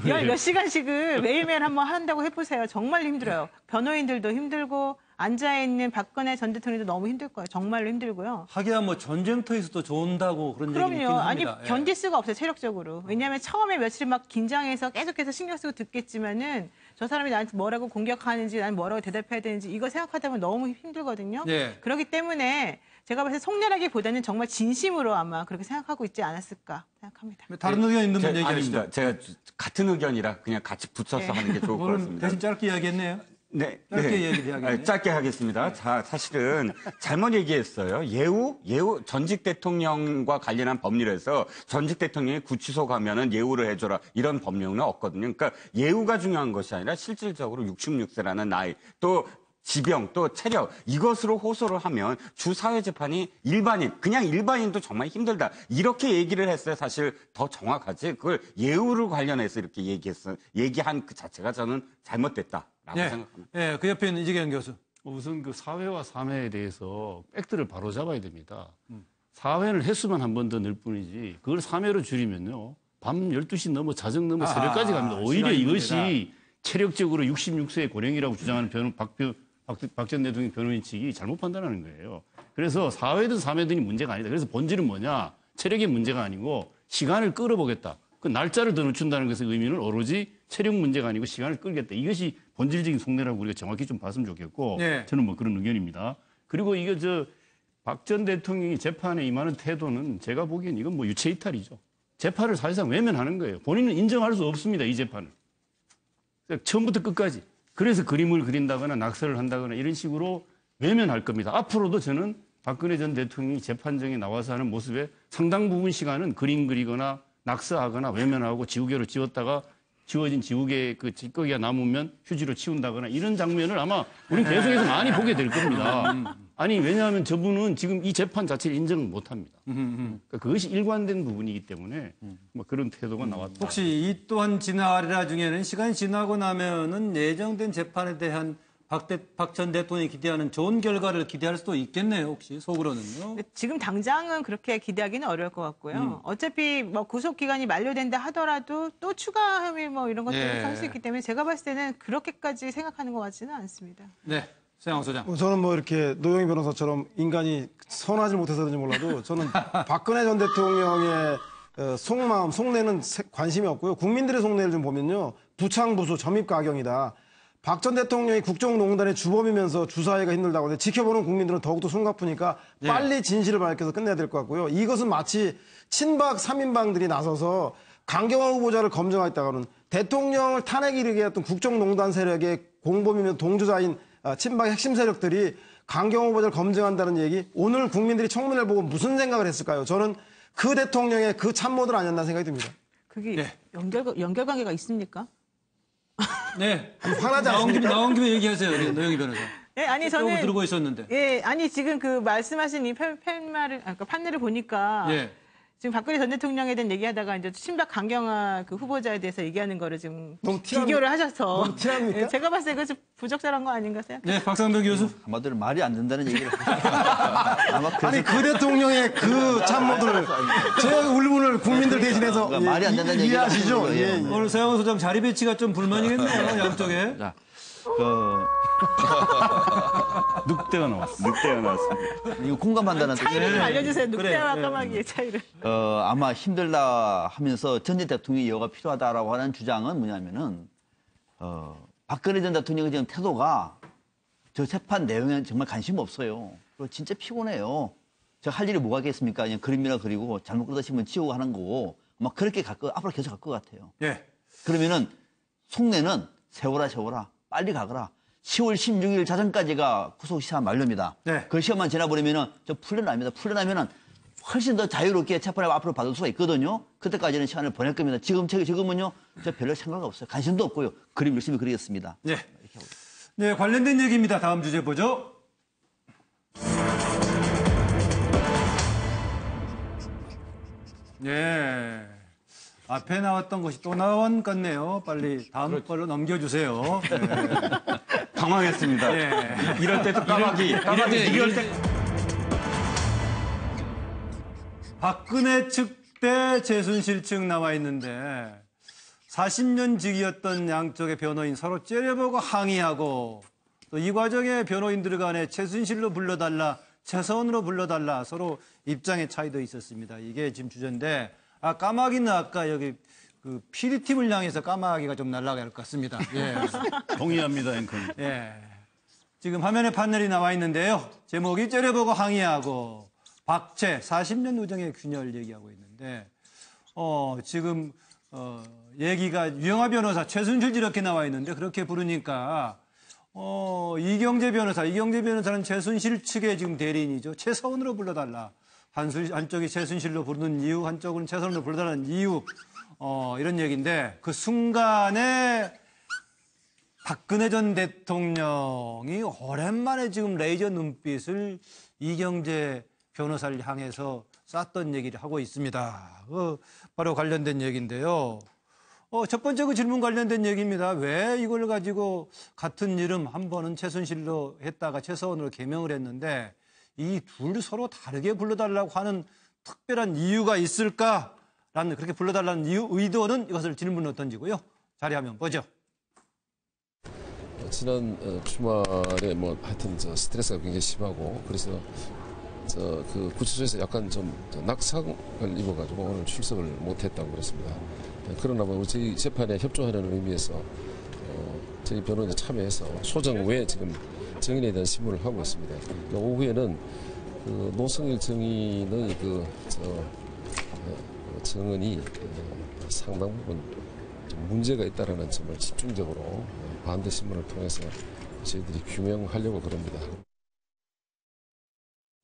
열 몇 시간씩을 매일매일 한번 한다고 해보세요. 정말 힘들어요. 변호인들도 힘들고 앉아있는 박근혜 전 대통령도 너무 힘들 거예요. 정말로 힘들고요. 하기야 전쟁터에서도 좋은다고 그런 얘기 있긴 합니다. 아니 견딜 수가 없어요. 체력적으로. 왜냐하면 처음에 며칠 막 긴장해서 계속해서 신경 쓰고 듣겠지만은 저 사람이 나한테 뭐라고 공격하는지 나는 뭐라고 대답해야 되는지 이거 생각하다 보면 너무 힘들거든요. 예. 그렇기 때문에 제가 봤을 때 속내라기보다는 정말 진심으로 아마 그렇게 생각하고 있지 않았을까 생각합니다. 다른 의견 있는 분 얘기하시죠. 제가 같은 의견이라 그냥 같이 붙여서 하는 게 좋을 것 같습니다. 대신 짧게 이야기했네요. 네. 짧게 얘기해야겠네요. 짧게 하겠습니다. 자, 사실은 잘못 얘기했어요. 예우 전직 대통령과 관련한 법률에서 전직 대통령이 구치소 가면은 예우를 해줘라 이런 법령은 없거든요. 그러니까 예우가 중요한 것이 아니라 실질적으로 66세라는 나이 또 지병 또 체력 이것으로 호소를 하면 주 사회재판이 그냥 일반인도 정말 힘들다 이렇게 얘기를 했어야 사실 더 정확하지 그걸 예우를 관련해서 이렇게 얘기한 그 자체가 저는 잘못됐다라고 생각합니다. 네, 그 옆에 있는 이재경 교수. 우선 그 사회와 사매에 대해서 팩트를 바로 잡아야 됩니다. 사회는 횟수만 한 번 더 늘 뿐이지 그걸 3회로 줄이면요. 밤 12시 넘어 자정 넘어 새벽까지 갑니다. 오히려 이것이 체력적으로 66세의 고령이라고 주장하는 박 전 대통령 변호인 측이 잘못 판단하는 거예요. 그래서 4회든 3회든이 문제가 아니다. 그래서 본질은 뭐냐? 체력이 문제가 아니고 시간을 끌어보겠다. 그 날짜를 더 늦춘다는 것의 의미는 오로지 체력 문제가 아니고 시간을 끌겠다. 이것이 본질적인 속내라고 우리가 정확히 좀 봤으면 좋겠고 네. 저는 뭐 그런 의견입니다. 그리고 이게 박 전 대통령이 재판에 임하는 태도는 제가 보기엔 이건 뭐 유체이탈이죠. 재판을 사실상 외면하는 거예요. 본인은 인정할 수 없습니다. 이 재판을. 처음부터 끝까지. 그래서 그림을 그린다거나 낙서를 한다거나 이런 식으로 외면할 겁니다. 앞으로도 저는 박근혜 전 대통령이 재판정에 나와서 하는 모습에 상당 부분 시간은 그림 그리거나 낙서하거나 외면하고 지우개로 지웠다가 지워진 지우개 그 찌꺼기가 남으면 휴지로 치운다거나 이런 장면을 아마 우리는 계속해서 많이 보게 될 겁니다. 아니 왜냐하면 저분은 지금 이 재판 자체를 인정을 못합니다. 그러니까 그것이 일관된 부분이기 때문에 뭐 그런 태도가 나왔다. 혹시 이 또한 지나가리라 중에는 시간이 지나고 나면은 예정된 재판에 대한 박 전 대통령이 기대하는 좋은 결과를 기대할 수도 있겠네요. 혹시 속으로는요. 지금 당장은 그렇게 기대하기는 어려울 것 같고요. 어차피 뭐 구속 기간이 만료된다 하더라도 또 추가 혐의 뭐 이런 것들이 네. 할 수 있기 때문에 제가 봤을 때는 그렇게까지 생각하는 것 같지는 않습니다. 네, 서양호 소장. 저는 뭐 이렇게 노영희 변호사처럼 인간이 선하지 못해서 그런지 몰라도 저는 박근혜 전 대통령의 속마음, 속내는 관심이 없고요. 국민들의 속내를 좀 보면요. 부창부수, 점입가경이다. 박 전 대통령이 국정농단의 주범이면서 주사하기가 힘들다고 하는데 지켜보는 국민들은 더욱더 숨가쁘니까 빨리 진실을 밝혀서 끝내야 될 것 같고요. 이것은 마치 친박 3인방들이 나서서 강경화 후보자를 검증하겠다고는 대통령을 탄핵에 이르게 했던 국정농단 세력의 공범이며 동조자인 친박 핵심 세력들이 강경화 후보자를 검증한다는 얘기, 오늘 국민들이 청문회를 보고 무슨 생각을 했을까요? 저는 그 대통령의 그 참모들 아니었나 생각이 듭니다. 그게 연결관계가 있습니까? 네. 화나지 않습니까? 나온 김에 얘기하세요, 노영희 변호사. 예, 아니 조금 저는 들고 있었는데. 예, 아니 지금 그 말씀하신 이 그러니까 판례를 보니까 예. 지금 박근혜 전 대통령에 대한 얘기하다가 이제 친박 강경화 그 후보자에 대해서 얘기하는 거를 지금 비교를 하셔서 너무 티납니까? 예, 제가 봤을 때 그거 좀 부적절한 거 아닌가 생각해요. 네, 박상동 교수. 한마디로 말이 안 된다는 얘기를 아마 아니 그 대통령의 그 참모들 제 울분을 국민들 대신해서 그러니까 말이 안 된다는 얘기를 이해하시죠? 하시는 거예요. 예. 오늘 서양호 소장 자리 배치가 좀 불만이겠네요, 양쪽에. 자, 늑대가 나왔습니다. 늑대가 나왔습니다. 이거 공감한다는 차이를 좀 알려주세요. 그래, 늑대와 네. 까마귀의 차이를. 아마 힘들다 하면서 전 대통령이 이해가 필요하다라고 하는 주장은 뭐냐면은 박근혜 전 대통령의 지금 태도가 저 재판 내용에 정말 관심 없어요. 그리고 진짜 피곤해요. 저 할 일이 뭐가 있겠습니까? 그냥 그림이나 그리고 잘못 그려시면 지우고 하는 거고 막 그렇게 앞으로 계속 갈 것 같아요. 예. 그러면은 속내는 세워라 빨리 가거라. 10월 16일 자정까지가 구속 시한 만료입니다. 네. 그 시험만 지나버리면은 저 풀려납니다. 풀려나면은 훨씬 더 자유롭게 재판을 앞으로 받을 수가 있거든요. 그때까지는 시간을 보낼 겁니다. 지금은요, 저 별로 생각 없어요. 관심도 없고요. 그림 열심히 그리겠습니다. 네. 네, 관련된 얘기입니다. 다음 주제 보죠. 네. 앞에 나왔던 것이 또 나온 것 같네요. 빨리 다음 걸로 넘겨주세요. 네. 당황했습니다. 예. 이럴 때 또 까마귀. 이럴 때. 박근혜 측 대 최순실 측 나와 있는데 40년 직이었던 양쪽의 변호인 서로 째려보고 항의하고 또 이 과정에 변호인들 간에 최순실로 불러달라, 최서원으로 불러달라 서로 입장의 차이도 있었습니다. 이게 지금 주제인데 까마귀는 아까 여기 그 PD팀을 향해서 까마귀가 좀 날아갈 것 같습니다. 예. 동의합니다, 앵커님. 예. 지금 화면에 판넬이 나와 있는데요. 제목이 째려보고 항의하고 박채 40년 우정의 균열 얘기하고 있는데 지금 얘기가 유영하 변호사 최순실 이렇게 나와 있는데 그렇게 부르니까 이경재 변호사는 최순실 측의 지금 대리인이죠. 최서원으로 불러달라. 한쪽이 최순실로 부르는 이유, 한쪽은 최서원으로 불러달라는 이유 이런 얘기인데 그 순간에 박근혜 전 대통령이 오랜만에 지금 레이저 눈빛을 이경재 변호사를 향해서 쐈던 얘기를 하고 있습니다. 바로 관련된 얘기인데요. 첫 번째 그 질문 관련된 얘기입니다. 왜 이걸 가지고 같은 이름 한 번은 최순실로 했다가 최서원으로 개명을 했는데 이 둘 서로 다르게 불러달라고 하는 특별한 이유가 있을까라는 그렇게 불러달라는 의도는 이것을 질문으로 던지고요. 자리하면 보죠. 지난 주말에 하여튼 스트레스가 굉장히 심하고 그래서 그 구치소에서 약간 좀 낙상을 입어가지고 오늘 출석을 못했다고 그랬습니다. 그러나 뭐 저희 재판에 협조하는 의미에서 저희 변호인에 참여해서 소정 외에 지금 증인에 대한 신문을 하고 있습니다. 오후에는 그 노승일 증인의 증언이 상당 부분 좀 문제가 있다라는 점을 집중적으로 반대 신문을 통해서 저희들이 규명하려고 그럽니다.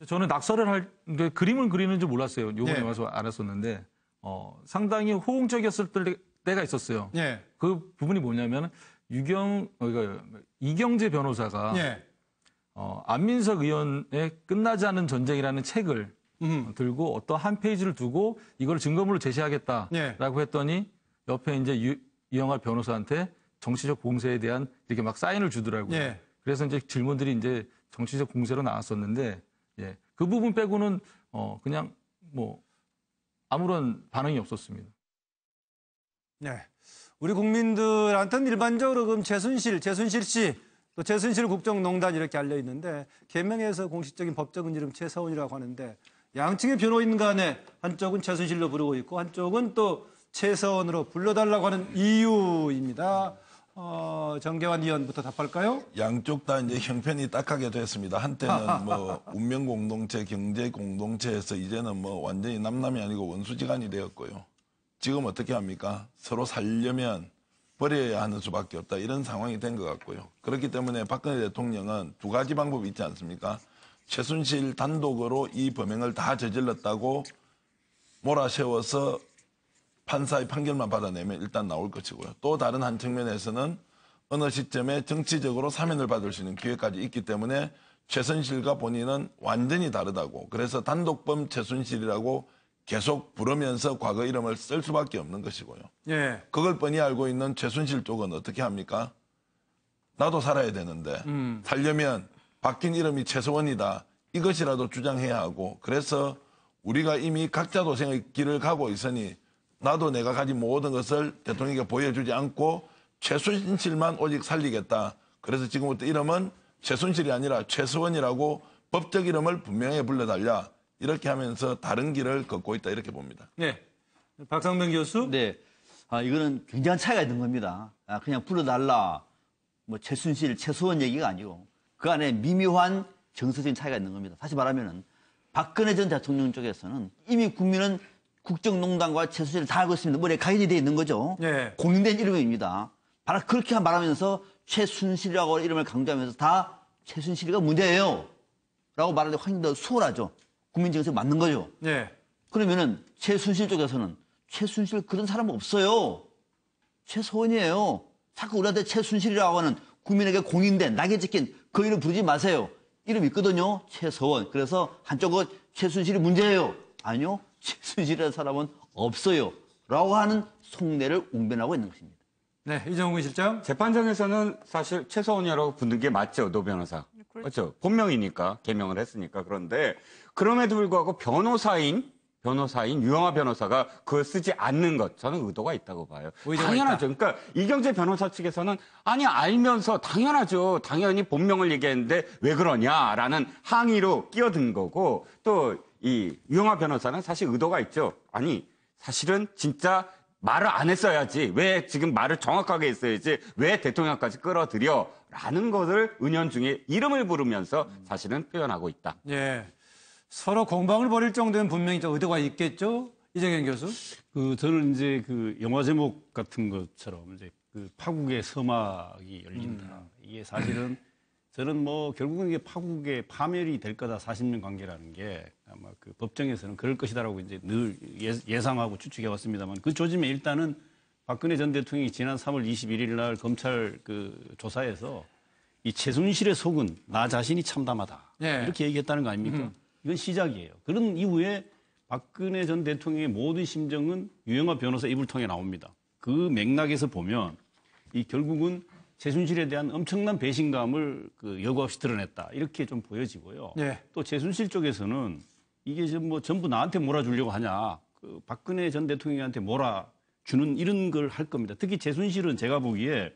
저는 낙서를 그림을 그리는 줄 몰랐어요. 요번에 와서 알았었는데 상당히 호응적이었을 때가 있었어요. 그 부분이 뭐냐면 이경재 변호사가 안민석 의원의 끝나지 않은 전쟁이라는 책을 들고 어떤 한 페이지를 두고 이걸 증거물로 제시하겠다라고 했더니 옆에 이제 이영하 변호사한테 정치적 공세에 대한 이렇게 막 사인을 주더라고요. 그래서 이제 질문들이 이제 정치적 공세로 나왔었는데 그 부분 빼고는 그냥 뭐 아무런 반응이 없었습니다. 네. 우리 국민들한테는 일반적으로 그럼 최순실 씨, 또 최순실 국정농단 이렇게 알려 있는데 개명해서 공식적인 법적인 이름 최서원이라고 하는데 양측의 변호인 간에 한쪽은 최순실로 부르고 있고 한쪽은 또 최서원으로 불러달라고 하는 이유입니다. 정계환 의원부터 답할까요? 양쪽 다 이제 형편이 딱하게 됐습니다. 한때는 뭐 운명 공동체, 경제 공동체에서 이제는 뭐 완전히 남남이 아니고 원수지간이 되었고요. 지금 어떻게 합니까? 서로 살려면 버려야 하는 수밖에 없다. 이런 상황이 된 것 같고요. 그렇기 때문에 박근혜 대통령은 두 가지 방법이 있지 않습니까? 최순실 단독으로 이 범행을 다 저질렀다고 몰아세워서 판사의 판결만 받아내면 일단 나올 것이고요. 또 다른 한 측면에서는 어느 시점에 정치적으로 사면을 받을 수 있는 기회까지 있기 때문에 최순실과 본인은 완전히 다르다고. 그래서 단독범 최순실이라고 계속 부르면서 과거 이름을 쓸 수밖에 없는 것이고요. 그걸 뻔히 알고 있는 최순실 쪽은 어떻게 합니까? 나도 살아야 되는데 살려면 바뀐 이름이 최서원이다. 이것이라도 주장해야 하고 그래서 우리가 이미 각자 도생의 길을 가고 있으니 나도 내가 가진 모든 것을 대통령에게 보여주지 않고 최순실만 오직 살리겠다. 그래서 지금부터 이름은 최순실이 아니라 최서원이라고 법적 이름을 분명히 불러달라. 이렇게 하면서 다른 길을 걷고 있다 이렇게 봅니다. 네, 박상명 교수. 네, 이거는 굉장한 차이가 있는 겁니다. 그냥 불러달라, 뭐 최순실, 최서원 얘기가 아니고 그 안에 미묘한 정서적인 차이가 있는 겁니다. 다시 말하면은 박근혜 전 대통령 쪽에서는 이미 국민은 국정농단과 최순실을 다 알고 있습니다. 머리에 각인이 되어 있는 거죠. 공인된 이름입니다. 바로 그렇게 말하면서 최순실이라고 이름을 강조하면서 다 최순실이가 문제예요. 라고 말하는데 훨씬 더 수월하죠. 국민 정서에 맞는 거죠. 그러면은 최순실 쪽에서는 최순실 그런 사람 없어요. 최서원이에요. 자꾸 우리한테 최순실이라고 하는 국민에게 공인된 낙에 찍힌 그 이름 부르지 마세요. 이름 있거든요. 최서원. 그래서 한쪽은 최순실이 문제예요. 아니요. 최순실이라는 사람은 없어요. 라고 하는 속내를 웅변하고 있는 것입니다. 네, 이정훈 실장. 재판장에서는 사실 최서원이라고 부르는 게 맞죠, 노 변호사. 그렇죠. 본명이니까, 개명을 했으니까. 그런데 그럼에도 불구하고 변호사인 유영하 변호사가 그걸 쓰지 않는 것, 저는 의도가 있다고 봐요. 당연하죠. 있다. 그러니까 이경재 변호사 측에서는 아니 알면서 당연하죠. 당연히 본명을 얘기했는데 왜 그러냐라는 항의로 끼어든 거고 또 이 유영하 변호사는 사실 의도가 있죠. 아니 사실은 진짜 말을 안 했어야지. 왜 지금 말을 정확하게 했어야지. 왜 대통령까지 끌어들여? 라는 것을 은연중에 이름을 부르면서 사실은 표현하고 있다. 예. 서로 공방을 벌일 정도면 분명히 의도가 있겠죠? 이정현 교수? 저는 이제 그 영화 제목 같은 것처럼 이제 그 파국의 서막이 열린다. 이게 사실은 저는 뭐 결국은 이게 파국의 파멸이 될 거다 40년 관계라는 게 아마 그 법정에서는 그럴 것이다라고 이제 늘 예상하고 추측해 왔습니다만 그 조짐에 일단은 박근혜 전 대통령이 지난 3월 21일 날 검찰 그 조사에서 이 최순실의 속은 나 자신이 참담하다. 이렇게 얘기했다는 거 아닙니까? 이건 시작이에요. 그런 이후에 박근혜 전 대통령의 모든 심정은 유영하 변호사 입을 통해 나옵니다. 그 맥락에서 보면 이 결국은 최순실에 대한 엄청난 배신감을 그 여과 없이 드러냈다. 이렇게 좀 보여지고요. 또 최순실 쪽에서는 이게 뭐 전부 나한테 몰아주려고 하냐. 그 박근혜 전 대통령한테 몰아주는 이런 걸 할 겁니다. 특히 최순실은 제가 보기에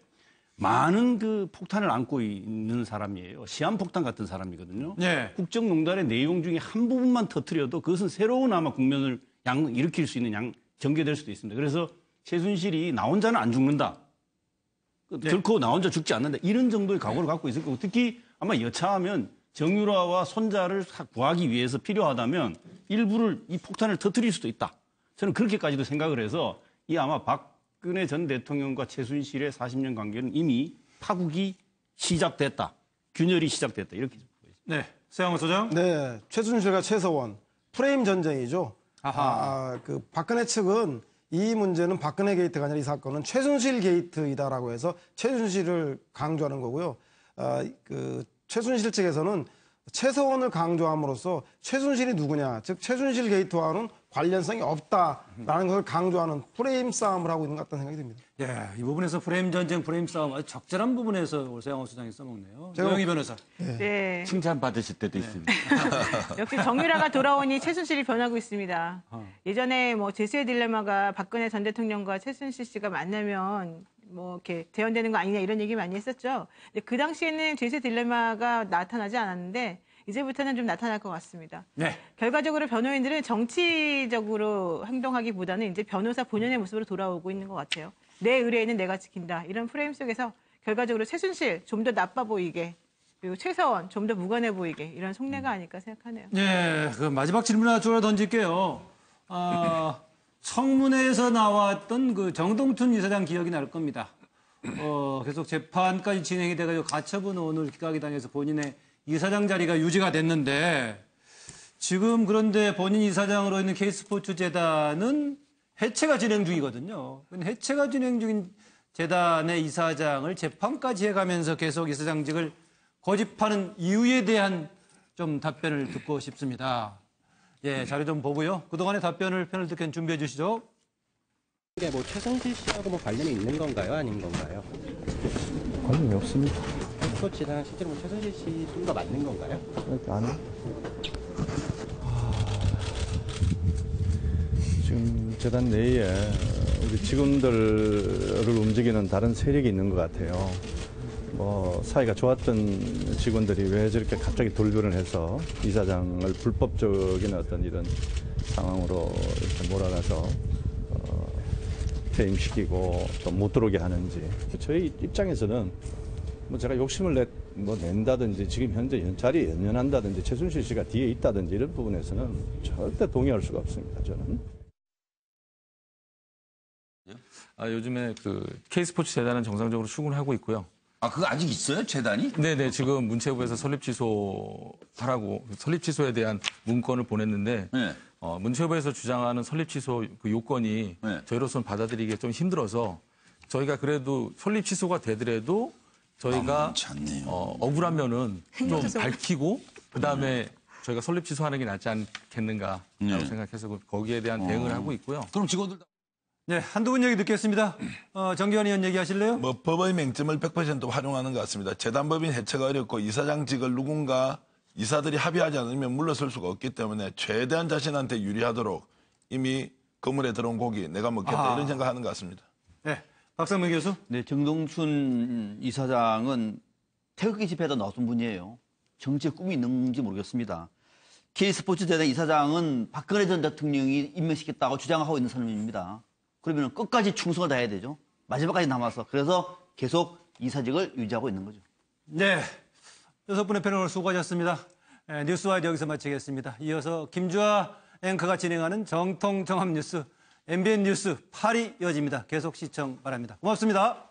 많은 그 폭탄을 안고 있는 사람이에요. 시한폭탄 같은 사람이거든요. 네. 국정농단의 내용 중에 한 부분만 터뜨려도 그것은 새로운 아마 국면을 일으킬 수 있는 전개될 수도 있습니다. 그래서 최순실이 나 혼자는 안 죽는다. 결코 나 혼자 죽지 않는다. 이런 정도의 각오를 갖고 있을 거고 특히 아마 여차하면 정유라와 손자를 구하기 위해서 필요하다면 일부를 이 폭탄을 터뜨릴 수도 있다. 저는 그렇게까지도 생각을 해서 이 아마 박근혜 전 대통령과 최순실의 40년 관계는 이미 파국이 시작됐다. 균열이 시작됐다. 이렇게 보여집니다. 네, 서양호 소장. 네, 최순실과 최서원 프레임 전쟁이죠. 그 박근혜 측은 이 문제는 박근혜 게이트가 아니라 이 사건은 최순실 게이트이다라고 해서 최순실을 강조하는 거고요. 그 최순실 측에서는 최서원을 강조함으로써 최순실이 누구냐, 즉 최순실 게이트와는 관련성이 없다라는 것을 강조하는 프레임 싸움을 하고 있는 것 같다는 생각이 듭니다. 예, 이 부분에서 프레임 전쟁, 프레임 싸움 아주 적절한 부분에서 서양호 소장이 써먹네요. 조영희 변호사. 네. 칭찬 받으실 때도 있습니다. 역시 정유라가 돌아오니 최순실이 변하고 있습니다. 예전에 뭐 제수의 딜레마가 박근혜 전 대통령과 최순실 씨가 만나면 뭐 이렇게 재현되는 거 아니냐 이런 얘기 많이 했었죠. 근데 그 당시에는 제수의 딜레마가 나타나지 않았는데 이제부터는 좀 나타날 것 같습니다. 네. 결과적으로 변호인들은 정치적으로 행동하기보다는 이제 변호사 본연의 모습으로 돌아오고 있는 것 같아요. 내 의뢰는 내가 지킨다. 이런 프레임 속에서 결과적으로 최순실 좀 더 나빠 보이게 그리고 최서원 좀 더 무관해 보이게 이런 속내가 아닐까 생각하네요. 네, 그 마지막 질문 하나 좀 던질게요. 청문회에서 나왔던 그 정동춘 이사장 기억이 날 겁니다. 계속 재판까지 진행이 돼가지고 가처분 오늘 기각이 당해서 본인의 이사장 자리가 유지가 됐는데 지금 그런데 본인 이사장으로 있는 K스포츠 재단은 해체가 진행 중이거든요. 해체가 진행 중인 재단의 이사장을 재판까지 해가면서 계속 이사장직을 고집하는 이유에 대한 좀 답변을 듣고 싶습니다. 예, 자료 좀 보고요. 그동안의 답변을 패널 듣게 준비해 주시죠. 이게 뭐 최순실 씨하고 뭐 관련이 있는 건가요? 아닌 건가요? 관련이 없습니다. 스포츠랑 실제로 뭐 최순실 씨 좀 더 맞는 건가요? 아니요. 지금 재단 내에 우리 직원들을 움직이는 다른 세력이 있는 것 같아요. 뭐 사이가 좋았던 직원들이 왜 저렇게 갑자기 돌변을 해서 이사장을 불법적인 어떤 이런 상황으로 이렇게 몰아가서 퇴임시키고 또 못 들어오게 하는지 저희 입장에서는 뭐 제가 욕심을 낸다든지 지금 현재 자리에 연연한다든지 최순실 씨가 뒤에 있다든지 이런 부분에서는 절대 동의할 수가 없습니다. 저는. 요즘에 그 K스포츠 재단은 정상적으로 출근을 하고 있고요. 그거 아직 있어요? 재단이? 네네. 지금 문체부에서 설립 취소에 대한 문건을 보냈는데 네. 문체부에서 주장하는 설립 취소 그 요건이 저희로서는 받아들이기가 좀 힘들어서 저희가 그래도 설립 취소가 되더라도 저희가 억울한 면은 좀 밝히고 그다음에 저희가 설립 취소하는 게 낫지 않겠는가라고 생각해서 거기에 대한 대응을 하고 있고요. 그럼 직원들 네, 한두 분 얘기 듣겠습니다. 정기환 의원 얘기하실래요? 뭐 법의 맹점을 100% 활용하는 것 같습니다. 재단법인 해체가 어렵고 이사장직을 누군가 이사들이 합의하지 않으면 물러설 수가 없기 때문에 최대한 자신한테 유리하도록 이미 건물에 들어온 고기 내가 먹겠다 이런 생각하는 것 같습니다. 네, 박상문 교수. 네, 정동춘 이사장은 태극기 집회에도 나왔던 분이에요. 정치에 꿈이 있는지 모르겠습니다. K스포츠 재단 이사장은 박근혜 전 대통령이 임명시켰다고 주장하고 있는 사람입니다. 그러면 끝까지 충성을 다해야 되죠. 마지막까지 남아서. 그래서 계속 이사직을 유지하고 있는 거죠. 네. 6분의 패널 수고하셨습니다. 뉴스와이드 여기서 마치겠습니다. 이어서 김주아 앵커가 진행하는 정통 종합뉴스 MBN 뉴스 8이 이어집니다. 계속 시청 바랍니다. 고맙습니다.